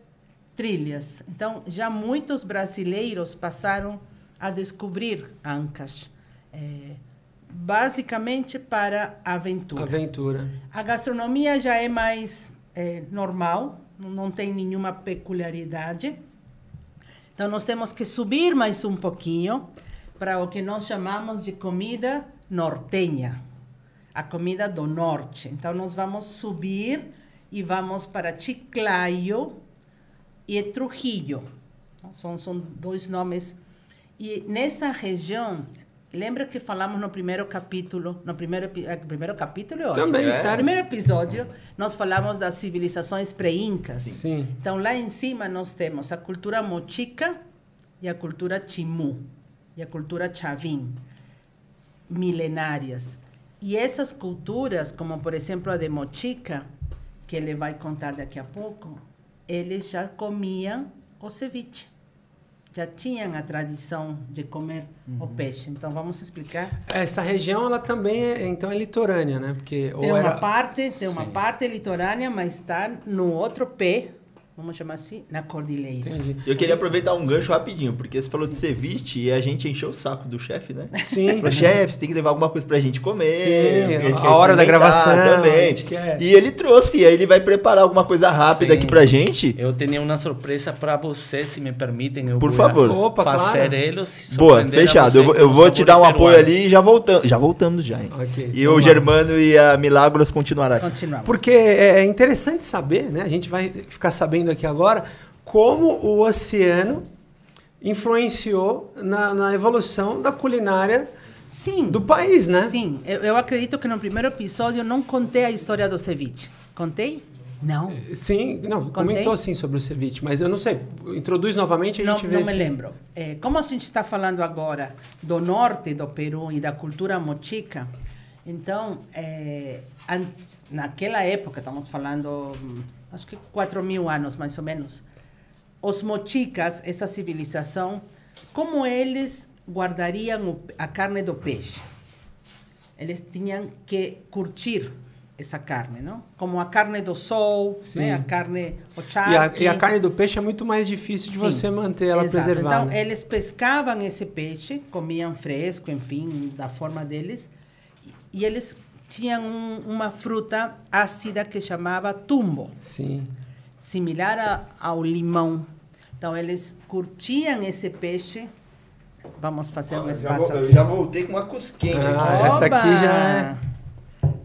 trilhas. Então, já muitos brasileiros passaram a descobrir Ancash, basicamente para aventura. A gastronomia já é mais normal, não tem nenhuma peculiaridade. Então, nós temos que subir mais um pouquinho para o que nós chamamos de comida nortenha, a comida do norte. Então, nós vamos subir e vamos para Chiclayo e Trujillo. São dois nomes. E nessa região, lembra que falamos no primeiro capítulo, primeiro capítulo é ótimo. Também, no primeiro episódio, nós falamos das civilizações pré-incas. Sim. Então, lá em cima, nós temos a cultura mochica e a cultura chimú, e a cultura chavín, milenárias. E essas culturas, como, por exemplo, a de mochica, que ele vai contar daqui a pouco, eles já comiam o ceviche. Já tinham a tradição de comer o peixe. Então, vamos explicar. Essa região, ela também é litorânea, né? Porque, Tem uma parte litorânea, mas está no outro pé, vamos chamar assim, na cordilheira. Entendi. Eu queria aproveitar um gancho rapidinho, porque você falou de ceviche e a gente encheu o saco do chefe, né? Sim. Falou, chefe, você tem que levar alguma coisa pra gente comer. Sim, a hora da gravação. Também. E ele trouxe, e aí ele vai preparar alguma coisa rápida aqui pra gente. Eu tenho uma surpresa pra você, se me permitem. Por favor. Opa, fazer claro. eles. Boa, fechado. Eu vou te dar um apoio ali e já voltamos. Já voltamos já, hein? Okay. E o Germano e a Milagros continuarão. Continuamos. Porque é interessante saber, né? A gente vai ficar sabendo aqui agora como o oceano influenciou na evolução da culinária do país, né? Sim, eu acredito que no primeiro episódio não contei a história do ceviche. Contei? Não. Sim, não, comentou sim sobre o ceviche, mas eu não sei, introduz novamente e a gente vê. Não me lembro. Como a gente está falando agora do norte do Peru e da cultura mochica, então, naquela época, estamos falando, acho que 4.000 anos mais ou menos, os mochicas, essa civilização, como eles guardariam a carne do peixe? Eles tinham que curtir essa carne, não? Como a carne do sol, né? A carne, o charque. E a carne do peixe é muito mais difícil de você manter ela preservada. Então, eles pescavam esse peixe, comiam fresco, enfim, da forma deles, e eles tinham uma fruta ácida que chamava tumbo. Sim. Similar ao limão. Então, eles curtiam esse peixe. Vamos fazer um espaço aqui. Eu já voltei com uma cusquinha. Essa aqui já é...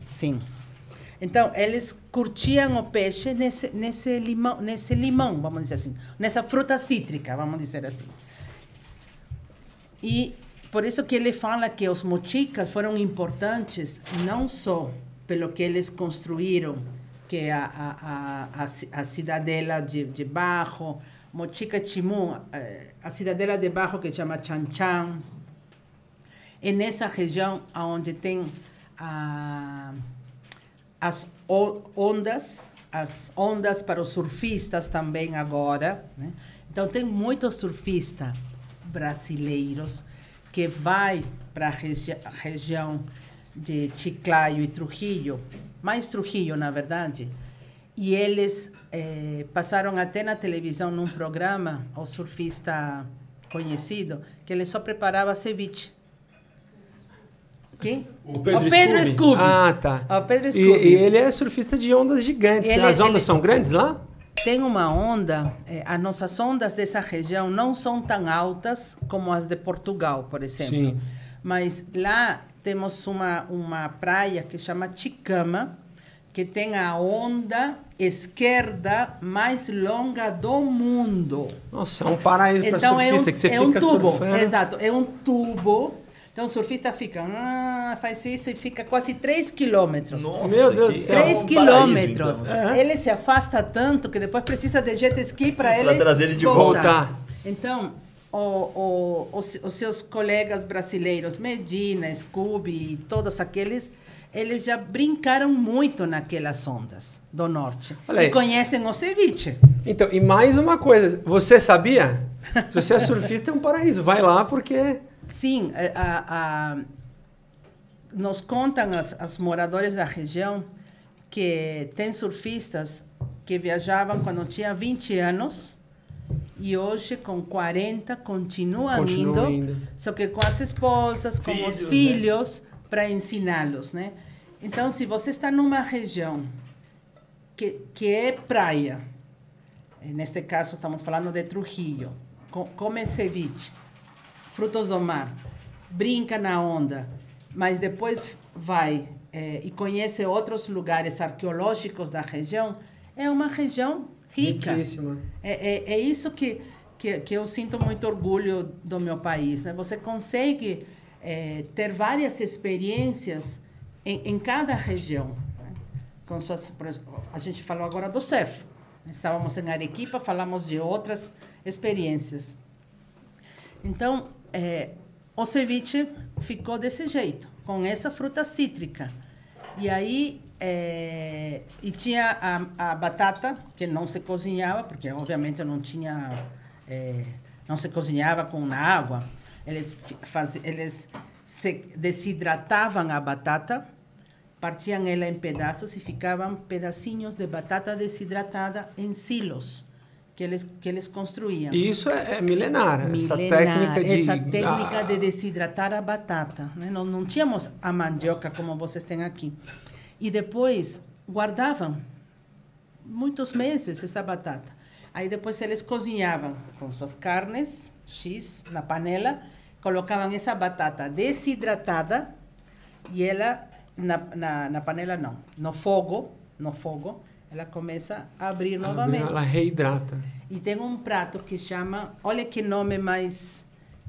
Sim. Então, eles curtiam o peixe nesse limão, vamos dizer assim. Nessa fruta cítrica, vamos dizer assim. E por isso que ele fala que os mochicas foram importantes, não só pelo que eles construíram, que é a cidadela de barro, Mochica Chimú, a cidadela de barro que chama Chan Chan. É nessa região onde tem as ondas para os surfistas também agora, né? Então, tem muitos surfistas brasileiros que vai para a região de Chiclayo e Trujillo, mais Trujillo, na verdade, e eles passaram até na televisão num programa, o surfista conhecido, que ele só preparava ceviche. Quem? O Pedro Scooby. Ah, tá. O Pedro Scooby. E ele é surfista de ondas gigantes. As ondas são grandes lá? Tem uma onda, as nossas ondas dessa região não são tão altas como as de Portugal, por exemplo. Sim. Mas lá temos uma praia que chama Chicama, que tem a onda esquerda mais longa do mundo. Nossa, é um paraíso para Então surfista, que você fica um tubo, surfando. exato, é um tubo. Então o surfista fica, faz isso e fica quase 3 quilômetros. Nossa, Meu Deus do céu. 3 um quilômetros. paraíso, então. Ele se afasta tanto que depois precisa de jet ski para ele trazer ele de volta. Então, os seus colegas brasileiros, Medina, Scooby e todos aqueles, eles já brincaram muito naquelas ondas do norte. Olha aí. E conhecem o ceviche. Então, e mais uma coisa, você sabia? Se você é surfista, é um paraíso. Vai lá porque... Sim, nos contam as moradores da região que tem surfistas que viajavam quando tinha 20 anos e hoje com 40 continuam indo, só que com as esposas, com os filhos, para ensiná-los, né? Então, se você está numa região que é praia, neste caso estamos falando de Trujillo, come ceviche, frutos do mar, brinca na onda, mas depois vai e conhece outros lugares arqueológicos da região, é uma região rica. Riquíssima. É isso que eu sinto muito orgulho do meu país, né? Você consegue ter várias experiências em cada região. Né? Com suas, a gente falou agora do surf. Estávamos em Arequipa, falamos de outras experiências. Então, o ceviche ficou desse jeito, com essa fruta cítrica. E aí, e tinha a batata, que não se cozinhava, porque obviamente não tinha, não se cozinhava com água. Eles desidratavam a batata, partiam ela em pedaços e ficavam pedacinhos de batata desidratada em silos que eles construíam. E isso é milenar, essa técnica de desidratar a batata. Né? Não tínhamos a mandioca como vocês têm aqui. E depois guardavam muitos meses essa batata. Aí depois eles cozinhavam com suas carnes, X, na panela, colocavam essa batata desidratada e ela, na panela não, no fogo, ela começa a abrir novamente. Ela reidrata. E tem um prato que chama, olha que nome mais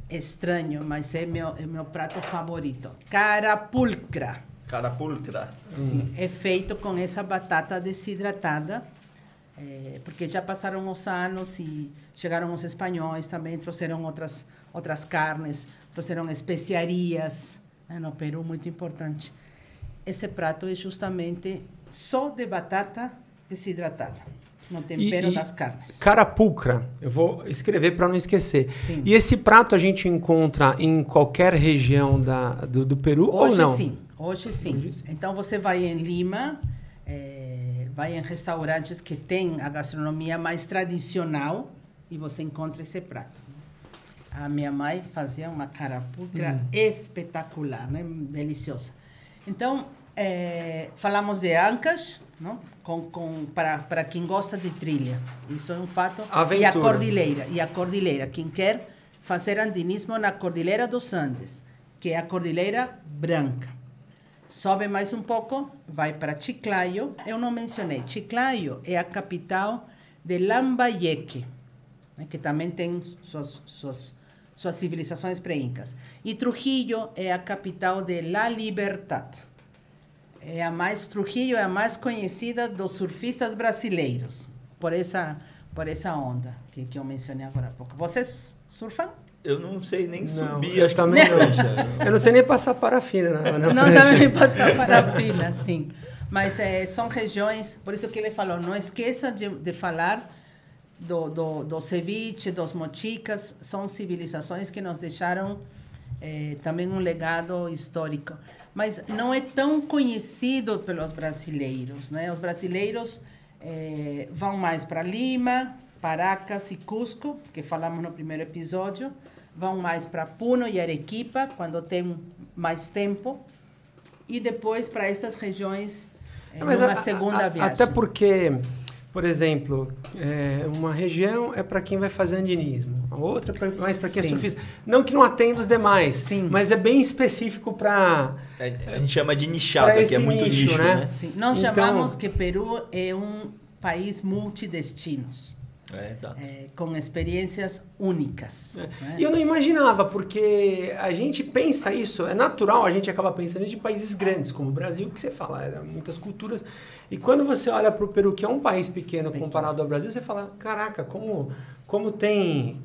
estranho, mas é meu prato favorito, carapulcra. Carapulcra. Sim, é feito com essa batata desidratada, porque já passaram os anos e chegaram os espanhóis também, trouxeram outras carnes, trouxeram especiarias, no Peru, muito importante. Esse prato é justamente só de batata desidratada, no tempero das carnes. Carapulcra, eu vou escrever para não esquecer. Sim. E esse prato a gente encontra em qualquer região do Peru ou não? Hoje sim. Então você vai em Lima, vai em restaurantes que têm a gastronomia mais tradicional e você encontra esse prato. A minha mãe fazia uma carapulcra espetacular, né? Deliciosa. Então, falamos de Ancash, não? Para quem gosta de trilha. Isso é um fato. Aventura. E a cordilheira. Quem quer fazer andinismo na Cordilheira dos Andes, que é a Cordilheira Branca. Sobe mais um pouco, vai para Chiclayo. Eu não mencionei. Chiclayo é a capital de Lambayeque, né, que também tem suas civilizações pré-incas. E Trujillo é a capital de La Libertad. Trujillo é a mais conhecida dos surfistas brasileiros, por essa onda que eu mencionei agora há pouco. Vocês surfam? Eu não sei nem subir. Eu também não. Eu não sei nem passar parafina. Não sabe nem passar parafina, sim. Mas são regiões, por isso que ele falou, não esqueça de falar do ceviche, dos mochicas, são civilizações que nos deixaram também um legado histórico. Mas não é tão conhecido pelos brasileiros, né? Os brasileiros vão mais para Lima, Paracas e Cusco, que falamos no primeiro episódio, vão mais para Puno e Arequipa, quando tem mais tempo, e depois para estas regiões numa segunda viagem. Até porque Por exemplo, uma região é para quem vai fazer andinismo, a outra é mais para quem é surfista. Não que não atenda os demais, mas é bem específico para... A gente chama de nichado, que é muito nicho, né? Sim. Nós chamamos que Peru é um país multidestinos. Exato. Com experiências únicas. Né? E eu não imaginava, porque a gente pensa isso, é natural, a gente acaba pensando de países grandes, como o Brasil, que você fala, muitas culturas. E quando você olha para o Peru, que é um país pequeno comparado ao Brasil, você fala, caraca, como tem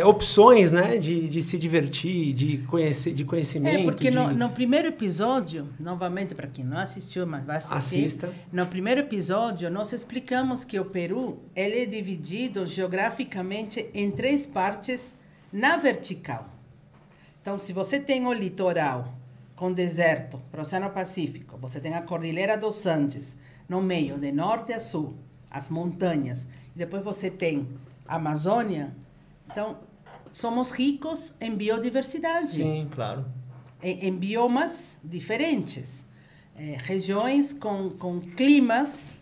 opções, né, de se divertir, de conhecimento. Porque no primeiro episódio, novamente para quem não assistiu, mas vai assistir. Assista. No primeiro episódio, nós explicamos que o Peru ele é dividido geograficamente em 3 partes na vertical. Então, se você tem o litoral com deserto para o Oceano Pacífico, você tem a Cordilheira dos Andes, no meio, de norte a sul, as montanhas, e depois você tem a Amazônia. Então, somos ricos em biodiversidade. Sim, claro. Em biomas diferentes. Regiões com climas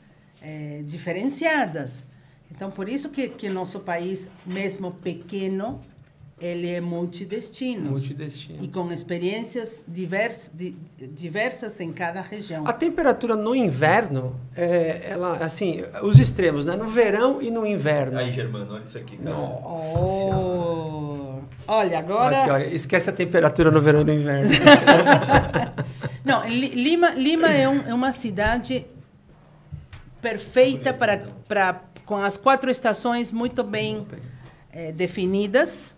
diferenciadas. Então, por isso que nosso país, mesmo pequeno, ele é multidestinos. E com experiências diversas em cada região. A temperatura no inverno, ela, assim, os extremos, né? No verão e no inverno. Aí, Germano, olha isso aqui, cara. Nossa Olha, agora... Aqui, olha, esquece a temperatura no verão e no inverno. Não, Lima é uma cidade perfeita com as 4 estações muito bem definidas,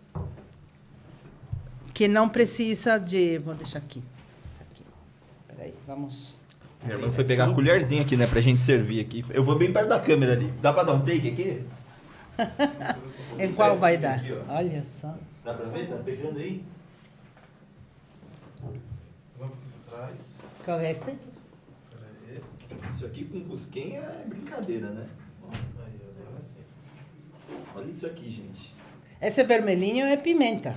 que não precisa de... Vou deixar aqui. Peraí, vamos... O Germano foi pegar a colherzinha aqui, né, pra gente servir aqui. Eu vou bem perto da câmera ali. Dá pra dar um take aqui? Em qual vai dar? Aqui, olha só. Dá pra ver? Tá pegando aí? Vamos por trás. Qual é este? Isso aqui com cusquem é brincadeira, né? Aí, agora sim. Olha isso aqui, gente. Esse vermelhinho é pimenta.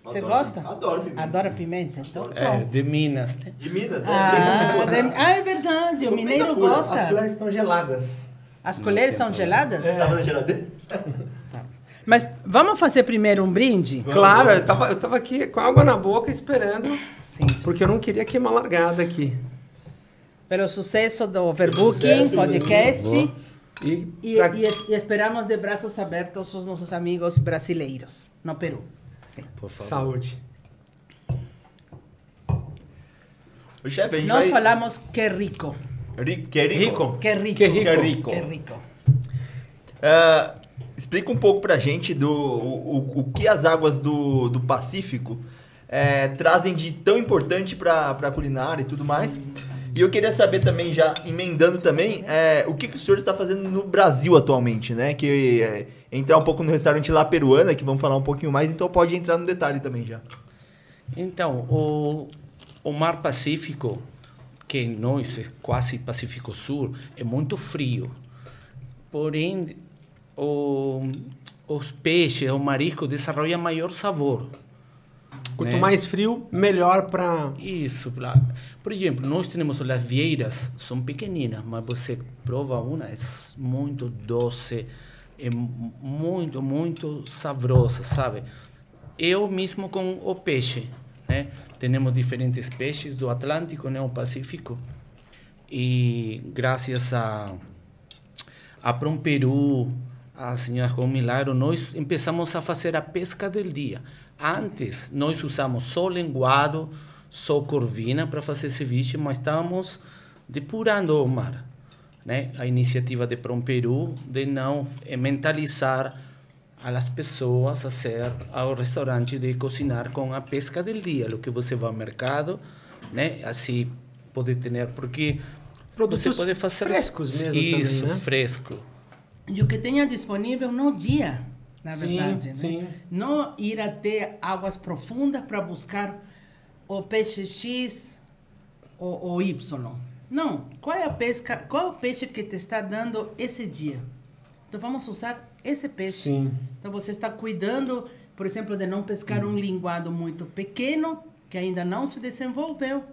Você gosta? Adoro pimenta. Adora pimenta? Então, bom. De Minas, né? De Minas, É verdade. O mineiro gosta. As colheres estão geladas. As colheres estão geladas? Tava na geladeira? Tá. Mas vamos fazer primeiro um brinde? Claro, eu tava aqui com água na boca esperando, Sim. porque eu não queria queimar largada aqui. Pelo sucesso do Overbooking podcast. E E esperamos de braços abertos os nossos amigos brasileiros no Peru. Sim. Por favor. saúde. O chefe, a gente Nós vai... falamos que rico. Que rico. Que rico. Que rico. Que rico. Que rico. Explica um pouco pra gente o que as águas do Pacífico trazem de tão importante pra culinária e tudo mais. E eu queria saber também, já emendando também, o que o senhor está fazendo no Brasil atualmente, né? Que entrar um pouco no restaurante La Peruana, que vamos falar um pouquinho mais, então pode entrar no detalhe também já. Então, o Mar Pacífico, que nós é quase Pacífico Sul, é muito frio. Porém, os peixes, o marisco desenvolvem maior sabor. Quanto né? mais frio, melhor para... Isso. Por exemplo, nós temos as vieiras, são pequeninas, mas você prova uma, é muito doce, é muito, muito saborosa, sabe? Eu mesmo com o peixe, né? Temos diferentes peixes do Atlântico, né? O Pacífico. E graças a Prom Peru, a senhora com Milagro, nós começamos a fazer a pesca do dia. Antes, nós usamos só linguado, só corvina para fazer ceviche, mas estávamos depurando o mar. Né? A iniciativa de Prom Peru de não mentalizar as pessoas a ser ao restaurante de cozinhar com a pesca do dia, o que você vai ao mercado, né? Assim pode ter, porque Produtos você pode fazer frescos mesmo isso, também, né? fresco. E o que tenha disponível no dia, na verdade. Sim. Né? Não ir até águas profundas para buscar o peixe X ou Y. Não. Qual é a pesca? Qual é o peixe que te está dando esse dia? Então vamos usar esse peixe. Sim. Então você está cuidando, por exemplo, de não pescar um linguado muito pequeno que ainda não se desenvolveu.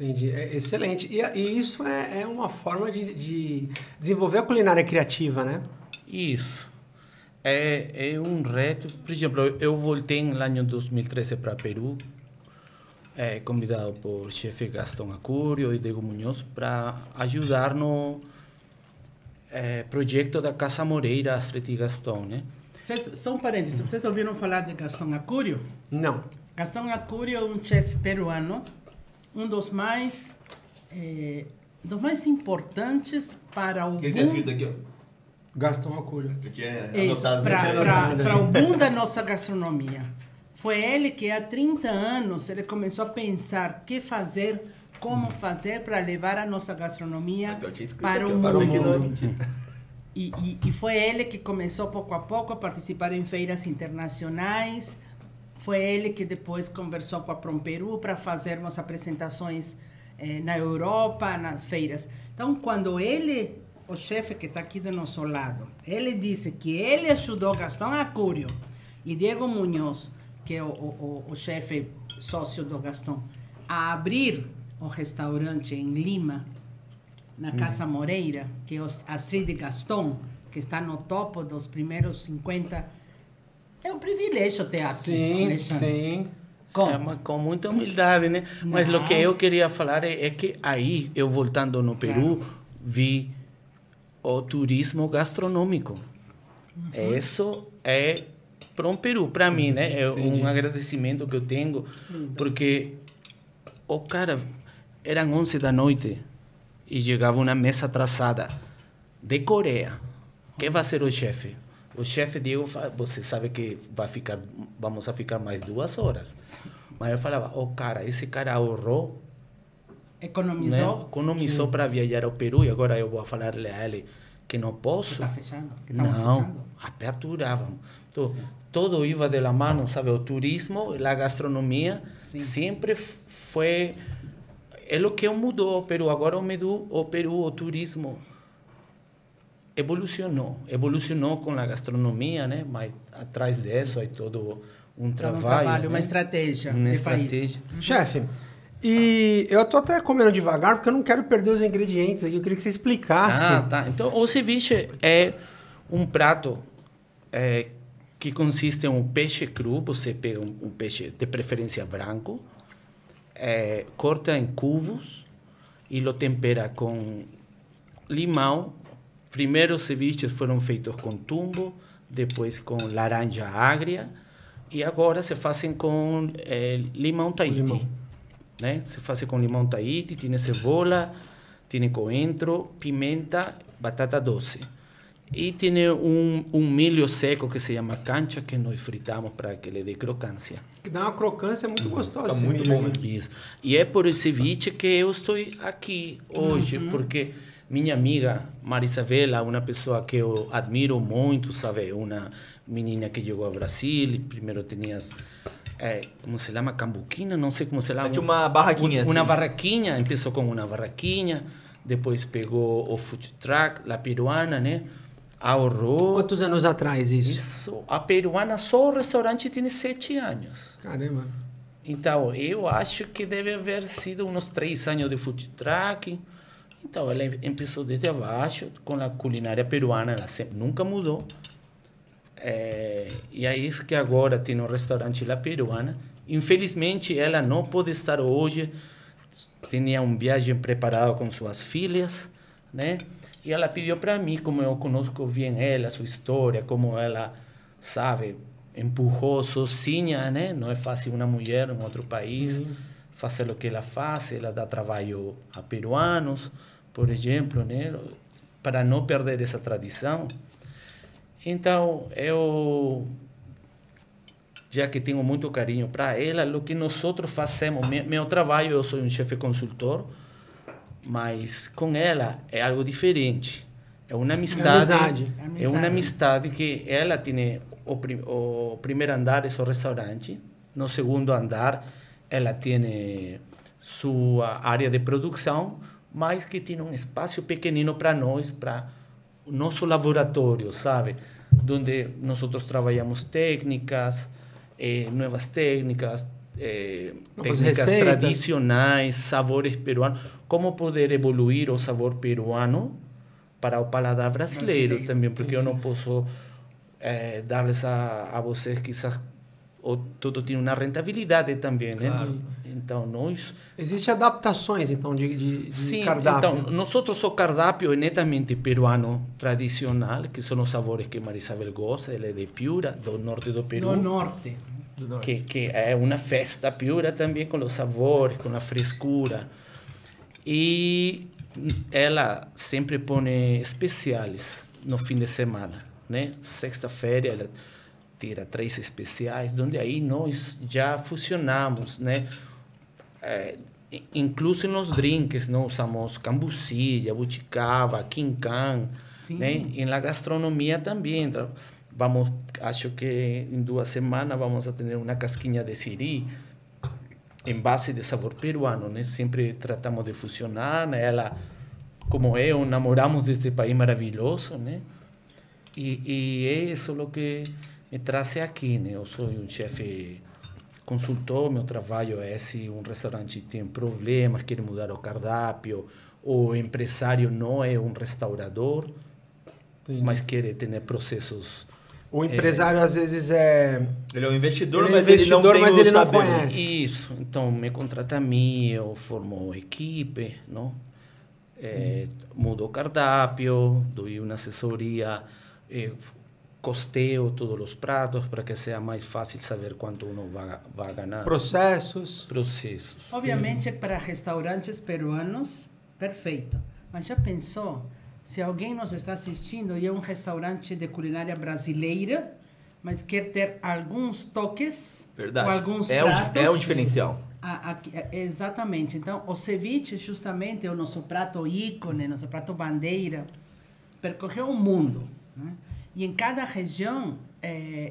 Entendi. É excelente. E isso é uma forma de desenvolver a culinária criativa, né? Isso. É um reto. Por exemplo, eu voltei no ano 2013 para Peru, convidado por chefe Gastão Acúrio e Diego Munhoz para ajudar no projeto da Casa Moreira Astrid e Gastão, né? Só um parênteses, vocês ouviram falar de Gastão Acúrio? Não. Gastão Acúrio é um chefe peruano, um dos mais importantes para o O que boom... está escrito aqui, ó? Gastão Acúrio. Porque é Para o boom da nossa gastronomia. Foi ele que há 30 anos ele começou a pensar o que fazer, como fazer para levar a nossa gastronomia para o mundo. E foi ele que começou pouco a pouco a participar em feiras internacionais. Foi ele que depois conversou com a Promperu para fazermos apresentações na Europa, nas feiras. Então, quando ele, o chefe que está aqui do nosso lado, ele disse que ele ajudou Gastão Acúrio e Diego Munhoz, que é o chefe sócio do Gastão, a abrir o restaurante em Lima, na Casa Moreira, que é a Astrid e Gastão, que está no topo dos primeiros 50. É um privilégio ter aqui. Sim, Alexandre. sim. Com muita humildade, né? Mas o que eu queria falar é que aí, eu voltando no Peru, vi o turismo gastronômico. Isso é para um Peru, para mim, né? É um agradecimento que eu tenho, porque o cara, eram 11 da noite e chegava uma mesa atrasada de Coreia. Quem vai ser o chefe? O chefe Diego, você sabe que vamos a ficar mais 2 horas. Mas eu falava, cara, esse cara ahorrou, Economizou. né? Economizou para viajar ao Peru e agora eu vou falar-lhe a ele que não posso. Está fechando. Não, aperturavam. Então, todo iba de la mano, sabe? O turismo, a gastronomia, sempre foi... É o que mudou o Peru. Agora o Peru, o turismo, evolucionou com a gastronomia, né? Mas atrás disso aí todo um trabalho, né? Uma estratégia Uma de estratégia. país. Chefe, e eu tô até comendo devagar porque eu não quero perder os ingredientes aqui. Eu queria que você explicasse. Tá. Então, o ceviche é um prato que consiste em um peixe cru. Você pega um peixe de preferência branco, corta em cubos e lo tempera com limão. Primeiro os ceviches foram feitos com tumbo, depois com laranja agria e agora se fazem com limão Tahiti. Né? Se faz com limão Tahiti, tem cebola, tem coentro, pimenta, batata doce. E tem um milho seco que se chama cancha, que nós fritamos para que ele dê crocância. Que dá uma crocância muito gostosa. Tá esse muito milho bom. aí. Isso. E é por esse ceviche que eu estou aqui hoje, porque minha amiga Marisabela, uma pessoa que eu admiro muito, sabe? Uma menina que chegou ao Brasil, primeiro tinha... como se chama? Cambuquina? Não sei como se chama. Tinha uma barraquinha. Uma assim. barraquinha, começou com uma barraquinha, depois pegou o food truck, a peruana, né? Ahorrou. Quantos anos atrás isso? Isso. A peruana, só o restaurante tem 7 anos. Caramba. Então, eu acho que deve haver sido uns 3 anos de food truck. Então, ela começou desde abaixo, com a culinária peruana, ela sempre, nunca mudou. E aí é que agora tem um restaurante lá peruana. Infelizmente, ela não pode estar hoje. Tinha uma viagem preparada com suas filhas, né? E ela pediu para mim, como eu conheço bem ela, sua história, como ela, sabe, empurrou sozinha, né? Não é fácil uma mulher em outro país fazer o que ela faz. Ela dá trabalho a peruanos, por exemplo, né? Para não perder essa tradição. Então, eu, já que tenho muito carinho para ela, o que nós outros fazemos, meu trabalho, eu sou um chefe consultor, mas com ela é algo diferente. É uma amizade. É uma amizade que ela tem o primeiro andar é o restaurante, no segundo andar ela tem sua área de produção, mas que tem um espaço pequenino para nós, para o nosso laboratório, sabe? Onde nós trabalhamos técnicas, novas técnicas, técnicas receitas. tradicionais, sabores peruanos, como poder evoluir o sabor peruano para o paladar brasileiro também, porque eu não posso dar-lhes a vocês quizás tudo tem uma rentabilidade também, né? Claro. Então, nós... Existem adaptações, então, de Sim, cardápio. então, nós o cardápio é netamente peruano tradicional, que são os sabores que Marisabel gosta, ela é de Piura, do norte do Peru. Do norte. Que é uma festa Piura também, com os sabores, com a frescura. E ela sempre põe especiais no fim de semana, né? Sexta-feira ela tira 3 especiais, onde aí nós já fusionamos, né? Incluso nos drinks, não usamos cambucilla, buchicaba, quincan, né? E na gastronomia também. Então, acho que em 2 semanas vamos a ter uma casquinha de siri em base de sabor peruano, né? Sempre tratamos de fusionar, né? Ela, como eu, namoramos deste país maravilhoso, né? E é isso o que me traz aqui, né? Eu sou um chefe consultor, meu trabalho é se um restaurante tem problemas, quer mudar o cardápio, o empresário não é um restaurador, mas quer ter processos. O empresário, às vezes, é... Ele é um investidor, Ele é mas ele não tem mas o ele não saber. conhece. Isso, então me contrata a mim, eu formo equipe, não? Mudo o cardápio, dou uma assessoria, costeio todos os pratos para que seja mais fácil saber quanto uno vai ganhar. Processos. Obviamente, para restaurantes peruanos, perfeito. Mas já pensou, se alguém nos está assistindo e é um restaurante de culinária brasileira, mas quer ter alguns toques, Verdade. ou alguns É pratos... um diferencial. Exatamente. Então, o ceviche, justamente, é o nosso prato ícone, nosso prato bandeira, percorreu o mundo, né? E em cada região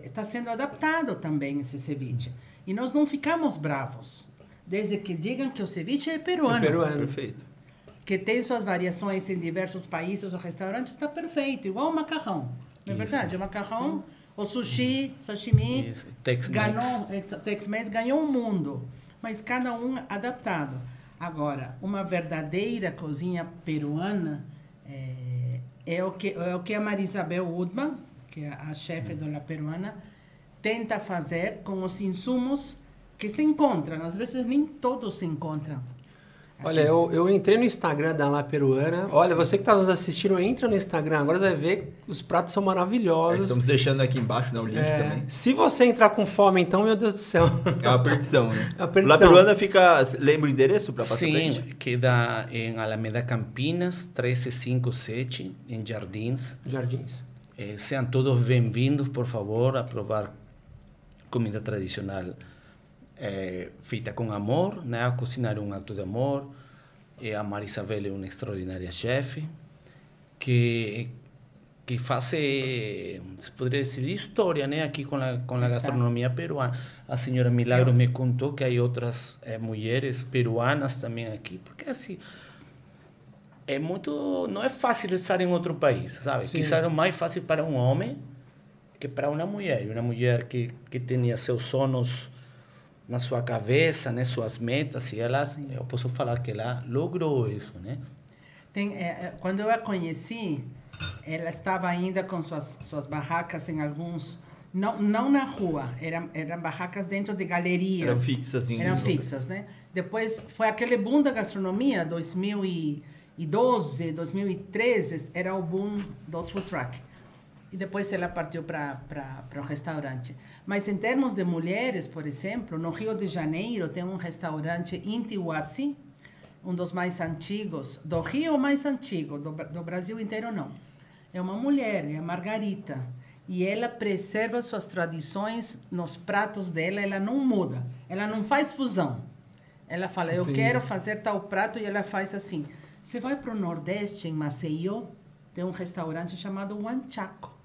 está sendo adaptado também esse ceviche. E nós não ficamos bravos, desde que digam que o ceviche é peruano. Perfeito. Que tem suas variações em diversos países, o restaurante está perfeito, igual o macarrão. Não é verdade? O macarrão, o sushi, sashimi, Tex-Mex ganhou o mundo, mas cada um adaptado. Agora, uma verdadeira cozinha peruana é o que a Marisabel Udman, que é a chefe da La Peruana, tenta fazer com os insumos que se encontram. Às vezes nem todos se encontram. Olha, eu entrei no Instagram da La Peruana. Olha, você que está nos assistindo, entra no Instagram. Agora você vai ver que os pratos são maravilhosos. Estamos deixando aqui embaixo, né, o link também. Se você entrar com fome, então, meu Deus do céu. É uma perdição, né? É uma perdição. La Peruana fica... Lembra o endereço para passar Sim, frente? queda em Alameda Campinas, 1357, em Jardins. Sejam todos bem-vindos, por favor, a provar comida tradicional feita com amor, né? A cozinhar um ato de amor. A Marisabel é uma extraordinária chefe que faz, se poderia dizer, história, né? Aqui com a gastronomia peruana. A senhora Milagros me contou que há outras mulheres peruanas também aqui, porque assim não é fácil estar em outro país, sabe? Sim. Quizás é mais fácil para um homem que para uma mulher que tinha seus sonhos na sua cabeça, né, suas metas, e ela, eu posso falar que ela logrou isso, né? Quando eu a conheci, ela estava ainda com suas barracas em alguns, não na rua, eram barracas dentro de galerias. Eram fixas. Eram fixas, né? Depois foi aquele boom da gastronomia, 2012, 2013, era o boom do food truck. E depois ela partiu para o restaurante. Mas em termos de mulheres, por exemplo, no Rio de Janeiro tem um restaurante Inti Huasi, um dos mais antigos, do Rio mais antigo, do Brasil inteiro não. É uma mulher, é a Margarita. E ela preserva suas tradições nos pratos dela, ela não muda, ela não faz fusão. Ela fala, eu quero fazer tal prato, e ela faz assim. Você vai para o Nordeste, em Maceió, tem um restaurante chamado Huanchaco,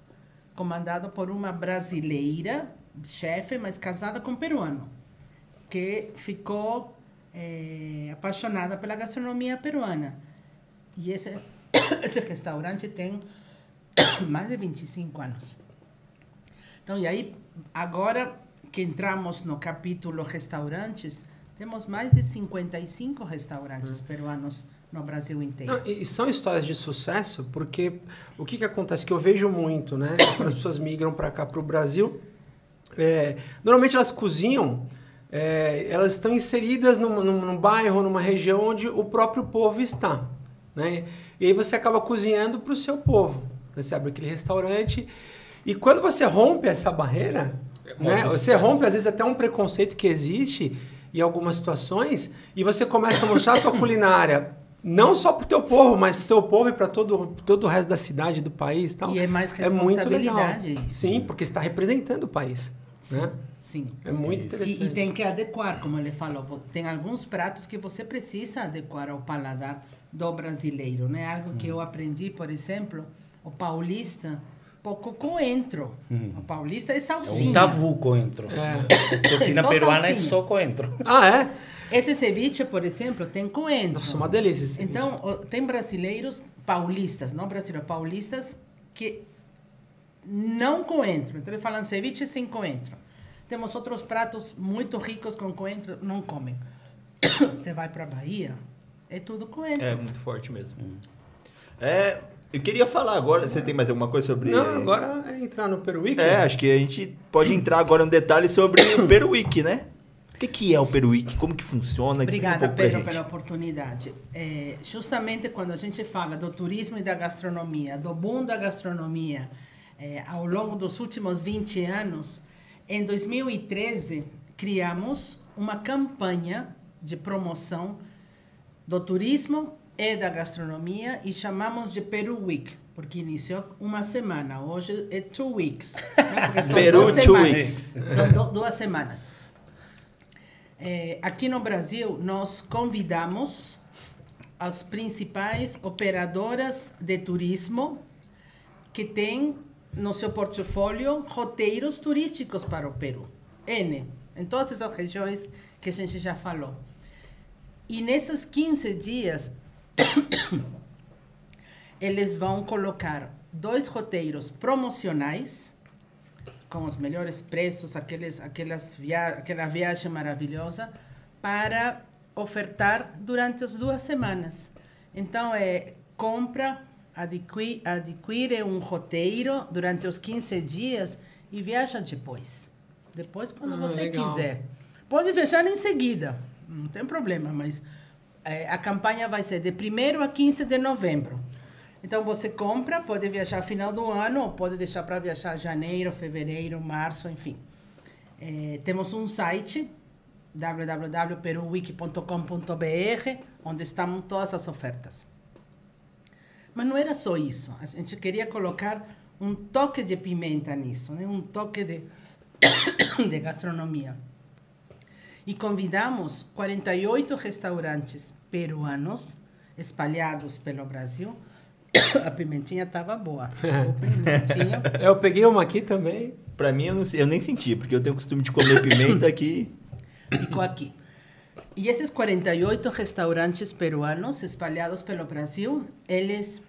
comandado por uma brasileira, chefe, mas casada com um peruano, que ficou apaixonada pela gastronomia peruana. E esse restaurante tem mais de 25 anos. Então, e aí, agora, que entramos no capítulo restaurantes, temos mais de 55 restaurantes peruanos no Brasil inteiro. Não, e são histórias de sucesso, porque o que acontece, que eu vejo muito, né? Quando as pessoas migram para cá, para o Brasil, normalmente elas cozinham, elas estão inseridas num bairro, numa região onde o próprio povo está, né? E aí você acaba cozinhando para o seu povo. Né? Você abre aquele restaurante e quando você rompe essa barreira, né? Você rompe às vezes até um preconceito que existe em algumas situações e você começa a mostrar a tua culinária não só para o teu povo, mas para o teu povo e para todo o resto da cidade, do país. Tal. E é mais responsabilidade. Muito legal. Sim, porque está representando o país. Sim, né? sim. É muito interessante. E tem que adequar, como ele falou. Tem alguns pratos que você precisa adequar ao paladar do brasileiro. Né? Algo que eu aprendi, por exemplo, o paulista, pouco coentro. O paulista é salsinha. É um tabu coentro. Cocina Só peruana salsinha. é só coentro. Ah, é? Esse ceviche, por exemplo, tem coentro. Nossa, uma delícia esse Então, tem brasileiros paulistas, não brasileiros, paulistas que não coentro. Então, eles falam ceviche sem coentro. Temos outros pratos muito ricos com coentro, não comem. Você vai para a Bahia, é tudo coentro. É muito forte mesmo. Eu queria falar agora, você tem mais alguma coisa sobre... Não, agora é entrar no Peruíque. Acho que a gente pode entrar agora no detalhe sobre o Peruíque, né? O que é o Peruíque? Como que funciona? Obrigada, Explica um pouco pra Pedro, gente. pela oportunidade. Justamente quando a gente fala do turismo e da gastronomia, do boom da gastronomia, ao longo dos últimos 20 anos, em 2013, criamos uma campanha de promoção do turismo e da gastronomia e chamamos de Peru Week, porque iniciou uma semana. Hoje é 2 weeks. Né? Porque são Peru 2 2 semanas. weeks. São 2 semanas. Aqui no Brasil, nós convidamos as principais operadoras de turismo que têm no seu portfólio roteiros turísticos para o Peru. Em todas essas regiões que a gente já falou. E nesses 15 dias, eles vão colocar 2 roteiros promocionais com os melhores preços, aquela viagem maravilhosa, para ofertar durante as 2 semanas. Então, adquire um roteiro durante os 15 dias e viaja depois. Depois, quando você legal. quiser. Pode viajar em seguida, não tem problema, mas a campanha vai ser de 1º a 15 de novembro. Então, você compra, pode viajar no final do ano, ou pode deixar para viajar janeiro, fevereiro, março, enfim. Temos um site, www.peruwiki.com.br, onde estão todas as ofertas. Mas não era só isso. A gente queria colocar um toque de pimenta nisso, né? Um toque de gastronomia. E convidamos 48 restaurantes peruanos espalhados pelo Brasil. A pimentinha estava boa. Desculpem, não tinha. Eu peguei uma aqui também. Pra mim, eu nem senti, porque eu tenho o costume de comer pimenta aqui. Ficou aqui. E esses 48 restaurantes peruanos espalhados pelo Brasil, eles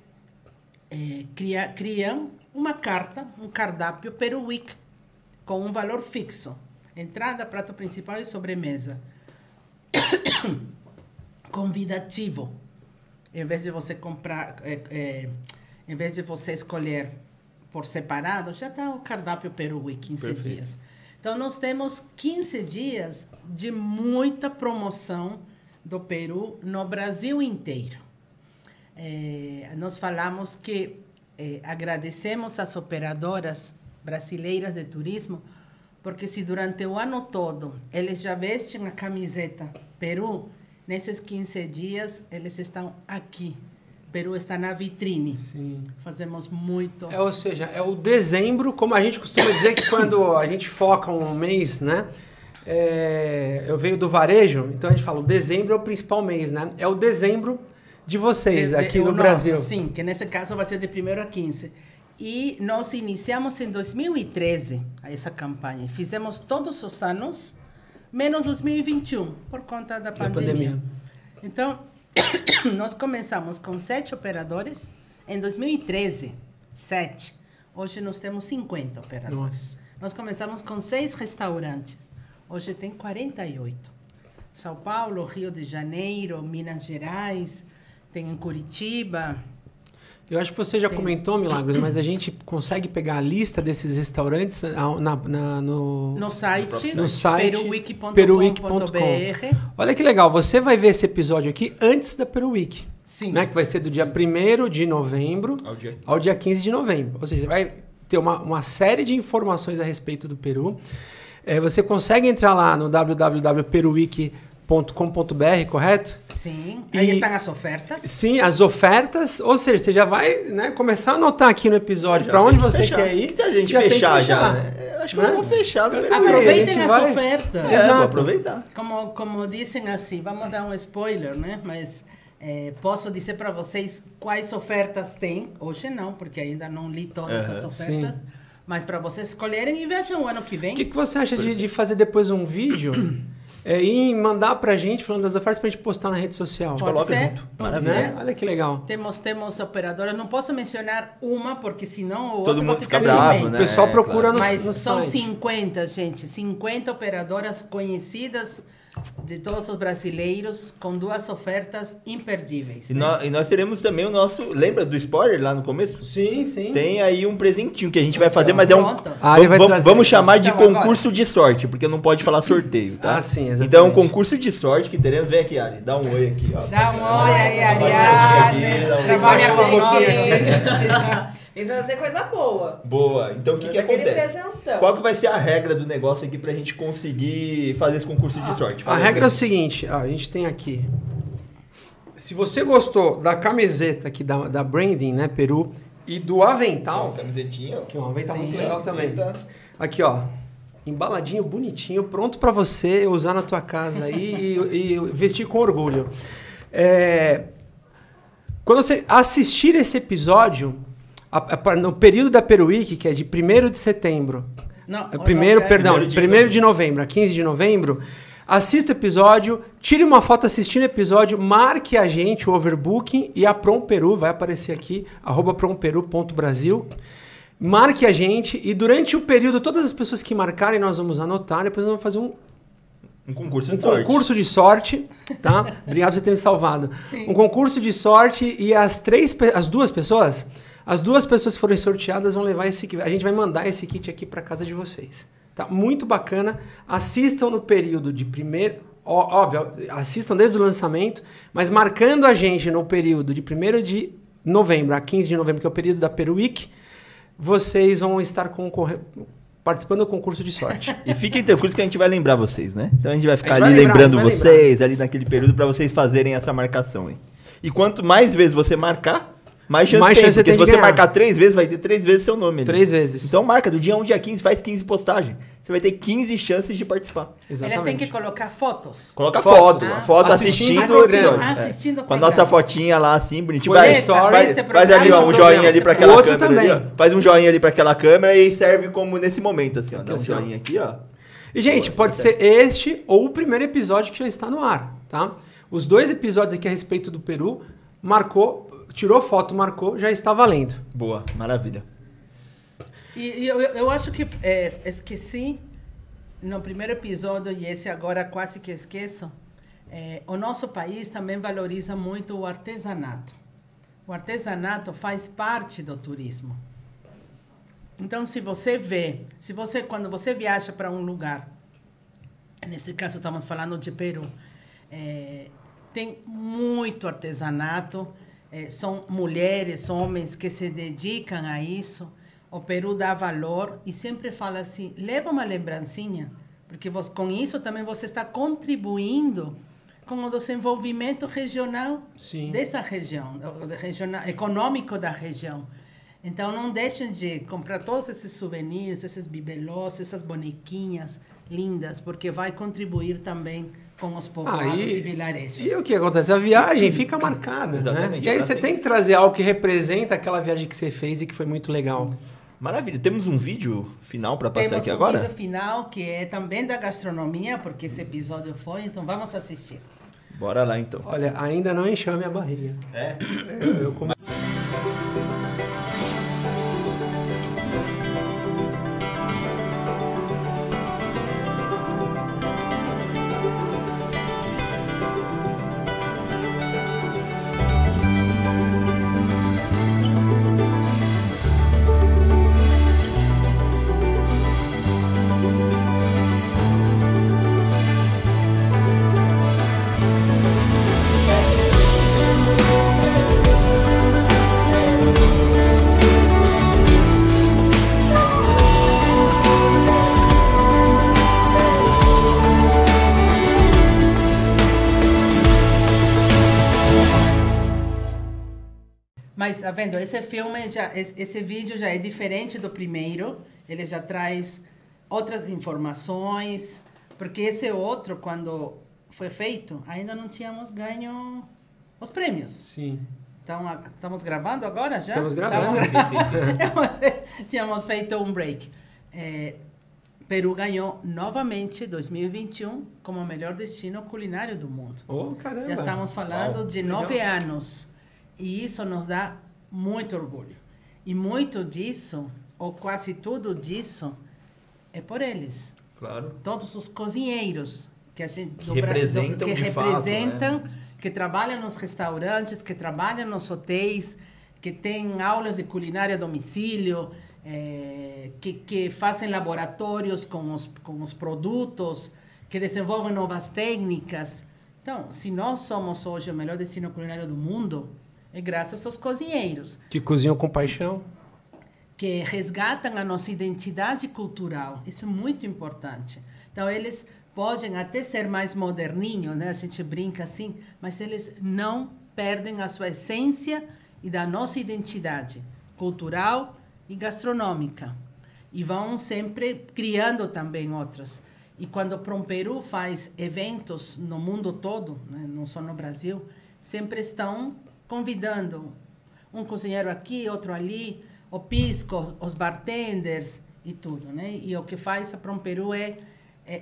criam uma carta, um cardápio Peru Week, com um valor fixo. Entrada, prato principal e sobremesa. Convidativo. Em vez de você comprar, em vez de você escolher por separado, já está o cardápio Peru Week, 15 dias. Então, nós temos 15 dias de muita promoção do Peru no Brasil inteiro. Nós falamos que agradecemos às operadoras brasileiras de turismo, porque se durante o ano todo eles já vestem a camiseta Peru, nesses 15 dias eles estão aqui. Peru está na vitrine. Sim. Fazemos muito. Ou seja, é o dezembro, como a gente costuma dizer que quando a gente foca um mês, né? Eu venho do varejo, então a gente fala, o dezembro é o principal mês, né? É o dezembro de vocês aqui no Brasil. Sim, que nesse caso vai ser de 1º a 15. E nós iniciamos em 2013 essa campanha. Fizemos todos os anos, menos 2021, por conta da pandemia. Então, nós começamos com 7 operadores em 2013. 7. Hoje nós temos 50 operadores. Nossa. Nós começamos com 6 restaurantes. Hoje tem 48. São Paulo, Rio de Janeiro, Minas Gerais, tem em Curitiba. Eu acho que você já comentou, Milagros, mas a gente consegue pegar a lista desses restaurantes No site, peruwiki.com. peruwiki.com.br. Olha que legal, você vai ver esse episódio aqui antes da Peruwiki. Sim. Né? Que vai ser do dia 1º de novembro ao dia 15 de novembro. Ou seja, você vai ter uma série de informações a respeito do Peru. Você consegue entrar lá no www.peruwiki.com.br, correto? Sim, aí estão as ofertas. Sim, as ofertas. Ou seja, você já vai, né, começar a anotar aqui no episódio para onde você quer ir. Se a gente fechar já, né? Acho que eu vou fechar. Aproveitem as ofertas. Exato. Vou aproveitar. Como dizem assim, vamos dar um spoiler, né? Mas posso dizer para vocês quais ofertas tem. Hoje não, porque ainda não li todas as ofertas. Sim. Mas para vocês escolherem e vejam o ano que vem. O que você acha de fazer depois um vídeo e mandar pra gente falando das ofertas pra gente postar na rede social? Pode ser. Pode ser. Olha que legal. Temos operadoras. Não posso mencionar uma, porque senão o todo outro mundo vai fica ficar bravo, né? O pessoal procura no Mas no são site. 50, gente. 50 operadoras conhecidas de todos os brasileiros, com 2 ofertas imperdíveis. E nós teremos também o nosso... Lembra do spoiler lá no começo? Sim, sim. Tem aí um presentinho que a gente vai fazer, mas Pronto. Vamos chamar de concurso de sorte, porque não pode falar sorteio, tá? Ah, sim, exatamente. Então é um concurso de sorte que teremos. Vem aqui, Ari, dá um oi aqui, ó. Dá um oi aí, Ariadne. E trazer coisa boa. Boa. Então o que acontece? Presentão. Qual que vai ser a regra do negócio aqui pra gente conseguir fazer esse concurso de sorte? A regra é o seguinte, ó, a gente tem aqui. Se você gostou da camiseta aqui da Branding, né, Peru, e do avental, Camisetinha, ó. que é um avental muito legal também. Eita. Aqui, ó, embaladinho, bonitinho, pronto pra você usar na tua casa aí e vestir com orgulho. Quando você assistir esse episódio, no período da Peruwiki, que é de 1º de setembro, Não, 1º de novembro a 15 de novembro, assista o episódio, tire uma foto assistindo o episódio, marque a gente, o Overbooking, e a Prom Peru, vai aparecer aqui, @promperu.brasil. Marque a gente, e durante o período, todas as pessoas que marcarem, nós vamos anotar, depois nós vamos fazer um concurso de sorte, tá? Obrigado por você ter me salvado. Sim. Um concurso de sorte, e as 2 pessoas que forem sorteadas vão levar esse kit. A gente vai mandar esse kit aqui para casa de vocês. Tá? Muito bacana. Assistam no período de primeiro... Óbvio, assistam desde o lançamento, mas marcando a gente no período de 1º de novembro a 15 de novembro, que é o período da Peruwiki, vocês vão estar participando do concurso de sorte. E fiquem tranquilos que a gente vai lembrar vocês, né? Então a gente vai ficar ali lembrando vocês, ali naquele período, para vocês fazerem essa marcação aí. E quanto mais vezes você marcar, mais chance tem. Porque se você marcar 3 vezes, vai ter 3 vezes seu nome ali. 3 vezes. Então marca, do dia 1 ao dia 15, faz 15 postagens. Você vai ter 15 chances de participar. Exatamente. Eles têm que colocar fotos. Coloca foto Assistindo assistindo o programa. Assistindo o com a nossa fotinha lá assim, bonitinho. Faz ali ó, um joinha ali para aquela outro câmera também. ali, ó. Faz um joinha ali para aquela câmera e serve como nesse momento assim, ó. Dá um assim, ó. joinha aqui, ó. E, gente, pode ser este ou o primeiro episódio que já está no ar, tá? Os 2 episódios aqui a respeito do Peru, marcou, tirou foto, marcou, já está valendo. Boa, maravilha. E eu acho que esqueci no primeiro episódio, e esse agora quase que esqueço, o nosso país também valoriza muito o artesanato. O artesanato faz parte do turismo. Então, quando você viaja para um lugar, nesse caso estamos falando de Peru, tem muito artesanato, são mulheres, homens que se dedicam a isso. O Peru dá valor e sempre fala assim, leva uma lembrancinha, porque com isso também você está contribuindo com o desenvolvimento regional dessa região, econômico da região. Então, não deixem de comprar todos esses souvenirs, esses bibelôs, essas bonequinhas lindas, porque vai contribuir também com os povoados e vilarejos. E o que acontece? A viagem fica marcada, né? E aí você tem que trazer algo que representa aquela viagem que você fez e que foi muito legal. Sim. Maravilha. Temos um vídeo final para passar aqui agora? Temos um vídeo final que é também da gastronomia, porque esse episódio foi, então vamos assistir. Bora lá, então. Olha, ainda não encheu a minha barriga. Eu Mas, tá vendo, esse filme, esse vídeo já é diferente do primeiro. Ele já traz outras informações. Porque esse outro, quando foi feito, ainda não tínhamos ganho os prêmios. Sim. Então, estamos gravando agora já? Estamos gravando. Sim. Tínhamos feito um break. Peru ganhou novamente 2021 como o melhor destino culinário do mundo. Oh, caramba. Já estamos falando de 9 anos. E isso nos dá muito orgulho. E muito disso, ou quase tudo disso, é por eles. Claro. Todos os cozinheiros que a gente Que representam de fato, né? Que trabalham nos restaurantes, que trabalham nos hotéis, que têm aulas de culinária a domicílio, que fazem laboratórios com os produtos, que desenvolvem novas técnicas. Então, se nós somos hoje o melhor destino culinário do mundo, é graças aos cozinheiros. Que cozinham com paixão. Que resgatam a nossa identidade cultural. Isso é muito importante. Então, eles podem até ser mais moderninhos, né? A gente brinca assim, mas eles não perdem a sua essência e da nossa identidade cultural e gastronômica. E vão sempre criando também outras. E quando Prom Peru faz eventos no mundo todo, né? Não só no Brasil, sempre estão convidando um cozinheiro aqui, outro ali, o pisco, os bartenders e tudo, né? E o que faz a Prom Peru é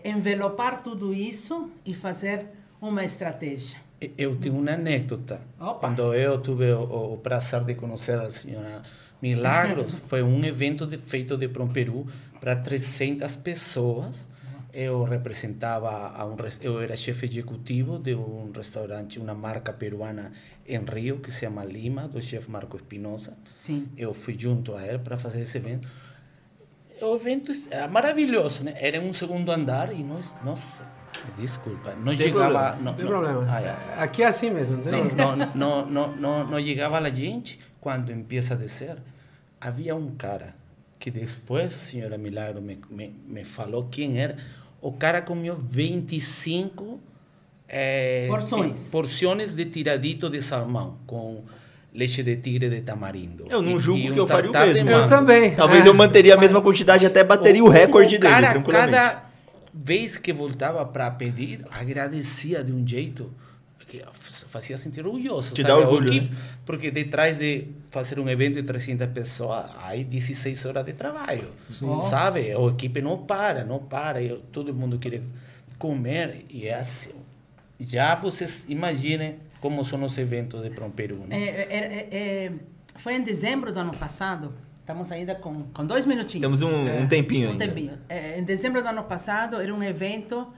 envelopar tudo isso e fazer uma estratégia. Eu tenho uma anécdota. Opa. Quando eu tive o prazer de conhecer a senhora Milagros, foi um evento feito de Prom Peru para 300 pessoas. Eu representava eu era chefe executivo de um restaurante, uma marca peruana em Rio que se chama Lima, do chefe Marco Espinosa. Sim. Eu fui junto a ele para fazer esse evento. O evento era maravilhoso, né? Era em um segundo andar e nós desculpa, não chegava... Não tem problema. Aqui é assim mesmo. Não chegava a gente. Quando empieza a descer, havia um cara que depois, a senhora Milagro me falou quem era. O cara comeu 25 porções de tiradito de salmão com leite de tigre de tamarindo. Eu não julgo que eu faria o mesmo. Eu também. Talvez eu manteria a mesma quantidade, até bateria o recorde dele, tranquilamente. Cada vez que voltava para pedir, agradecia de um jeito que fazia sentir orgulhoso. Te dá orgulho, né? Porque detrás de fazer um evento de 300 pessoas, há 16 horas de trabalho. Sabe? A equipe não para. Todo mundo quer comer. E é assim. Já vocês imaginem como são os eventos de Prom Peru, né? Foi em dezembro do ano passado. Estamos ainda com 2 minutinhos. Temos um tempinho ainda. Em dezembro do ano passado, era um evento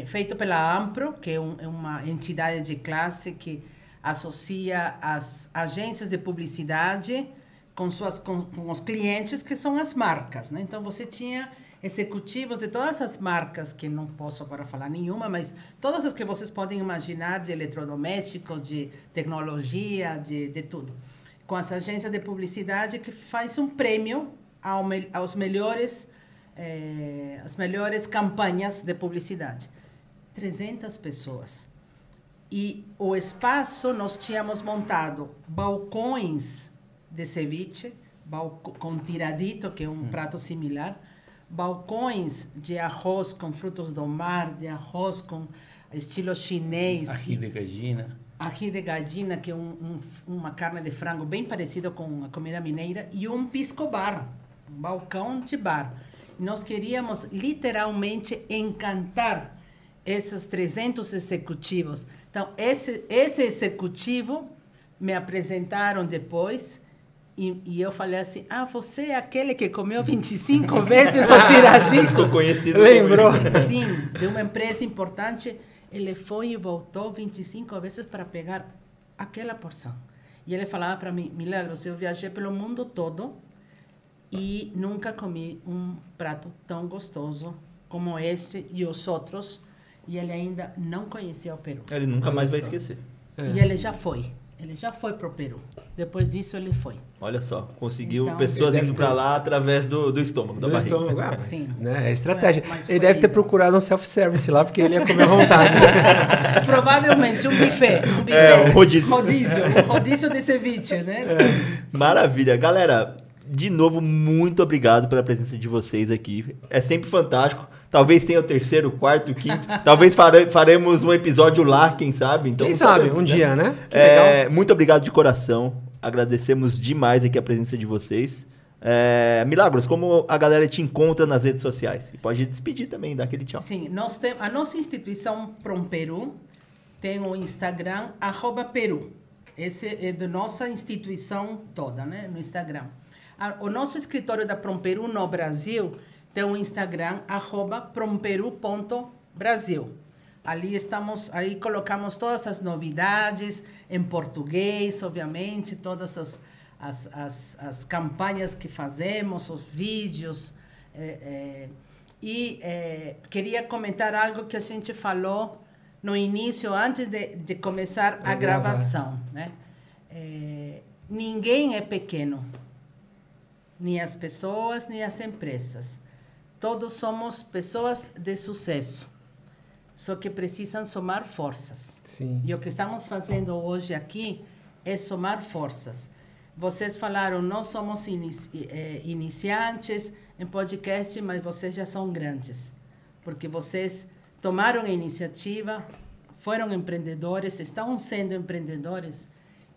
feito pela Ampro, que é uma entidade de classe que associa as agências de publicidade com os clientes, que são as marcas, né? Então, você tinha executivos de todas as marcas, que não posso agora falar nenhuma, mas todas as que vocês podem imaginar, de eletrodomésticos, de tecnologia, de tudo. Com as agências de publicidade que faz um prêmio aos melhores, as melhores campanhas de publicidade. 300 pessoas. E o espaço, nós tínhamos montado balcões de ceviche, com tiradito, que é um prato similar, balcões de arroz com frutos do mar, de arroz com estilo chinês. Ají de gallina. Ají de gallina, que é uma carne de frango bem parecida com a comida mineira, e um pisco bar, um balcão de bar. E nós queríamos literalmente encantar esses 300 executivos. Então, esse executivo me apresentaram depois e eu falei assim, você é aquele que comeu 25 vezes o tiradinho? Ficou conhecido. Lembrou? Sim, de uma empresa importante. Ele foi e voltou 25 vezes para pegar aquela porção. E ele falava para mim, Milagros, eu viajei pelo mundo todo e nunca comi um prato tão gostoso como este e os outros. E ele ainda não conhecia o Peru. Ele nunca mais vai esquecer. E ele já foi para o Peru. Depois disso ele foi. Olha só, conseguiu Então, pessoas ele indo pra lá através do estômago, da Do barriga. estômago, mas, Sim. né, é estratégia. Mas Ele foi deve ter lindo. procurado um self-service lá, porque ele ia comer à vontade. Provavelmente um buffet. Um rodízio. Um rodízio de ceviche, né? Maravilha. Galera, de novo, muito obrigado pela presença de vocês aqui. É sempre fantástico. Talvez tenha o terceiro, quarto, quinto. Talvez faremos um episódio lá, quem sabe. Então, Quem não sabe, sabemos, um né? dia, né? Que legal. Muito obrigado de coração. Agradecemos demais aqui a presença de vocês. Milagros, como a galera te encontra nas redes sociais? E pode despedir também, dar aquele tchau. Sim, a nossa instituição PromPeru tem o Instagram, @Peru. Esse é da nossa instituição toda, né? No Instagram. O nosso escritório da PromPeru no Brasil tem o Instagram, @promperu.brasil. Aí colocamos todas as novidades em português, obviamente, todas as campanhas que fazemos, os vídeos. Queria comentar algo que a gente falou no início, antes de começar a gravação, né? Ninguém é pequeno, nem as pessoas, nem as empresas. Todos somos pessoas de sucesso, só que precisam somar forças. Sim. E o que estamos fazendo hoje aqui é somar forças. Vocês falaram, nós somos iniciantes em podcast, mas vocês já são grandes, porque vocês tomaram a iniciativa, foram empreendedores, estão sendo empreendedores,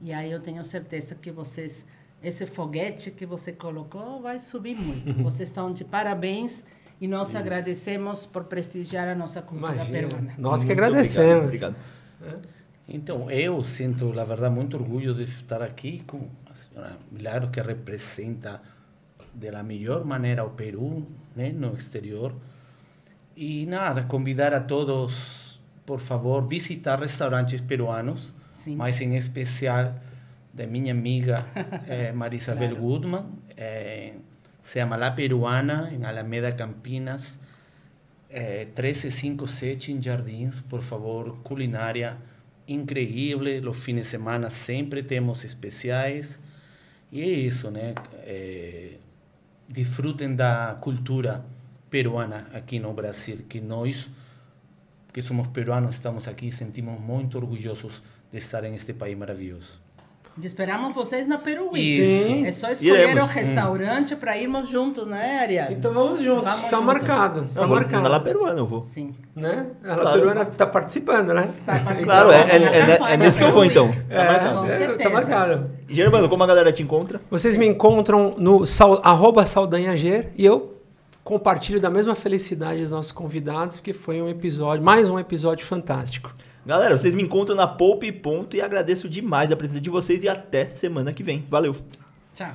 e aí eu tenho certeza que vocês, esse foguete que você colocou vai subir muito. Vocês estão de parabéns e nós agradecemos por prestigiar a nossa cultura peruana. Nós que Muito agradecemos. Obrigado. Então, eu sinto, na verdade, muito orgulho de estar aqui com a senhora Milagro, que representa da melhor maneira o Peru, né, no exterior. E nada, convidar a todos, por favor, visitar restaurantes peruanos, Sim. mas em especial da minha amiga Marisabel Claro. Goodman. Se llama La Peruana, en Alameda Campinas, 1357 en Jardins. Por favor, culinária increíble. Los fines de semana sempre temos especiais. E é isso, né? Disfrutem da cultura peruana aqui no Brasil, que nós, que somos peruanos, estamos aqui e sentimos muito orgulhosos de estar em este país maravilhoso. E esperamos vocês na Peru Week. Sim. É só escolher Iremos. o restaurante para irmos juntos, né, Ariadne? Então vamos juntos. Vamos Tá juntos. marcado. Tá marcado. Na La Peruana eu vou. Sim. Né? A Claro. peruana tá participando, né? Tá participando. Claro, é Campanha nesse que eu Peru vou Week. então. Com Tá certeza. marcado. Germano, como a galera te encontra? Vocês me encontram no @saldanhager e eu compartilho da mesma felicidade dos nossos convidados, porque foi mais um episódio fantástico. Galera, vocês me encontram na Poupe Ponto e agradeço demais a presença de vocês e até semana que vem. Valeu! Tchau.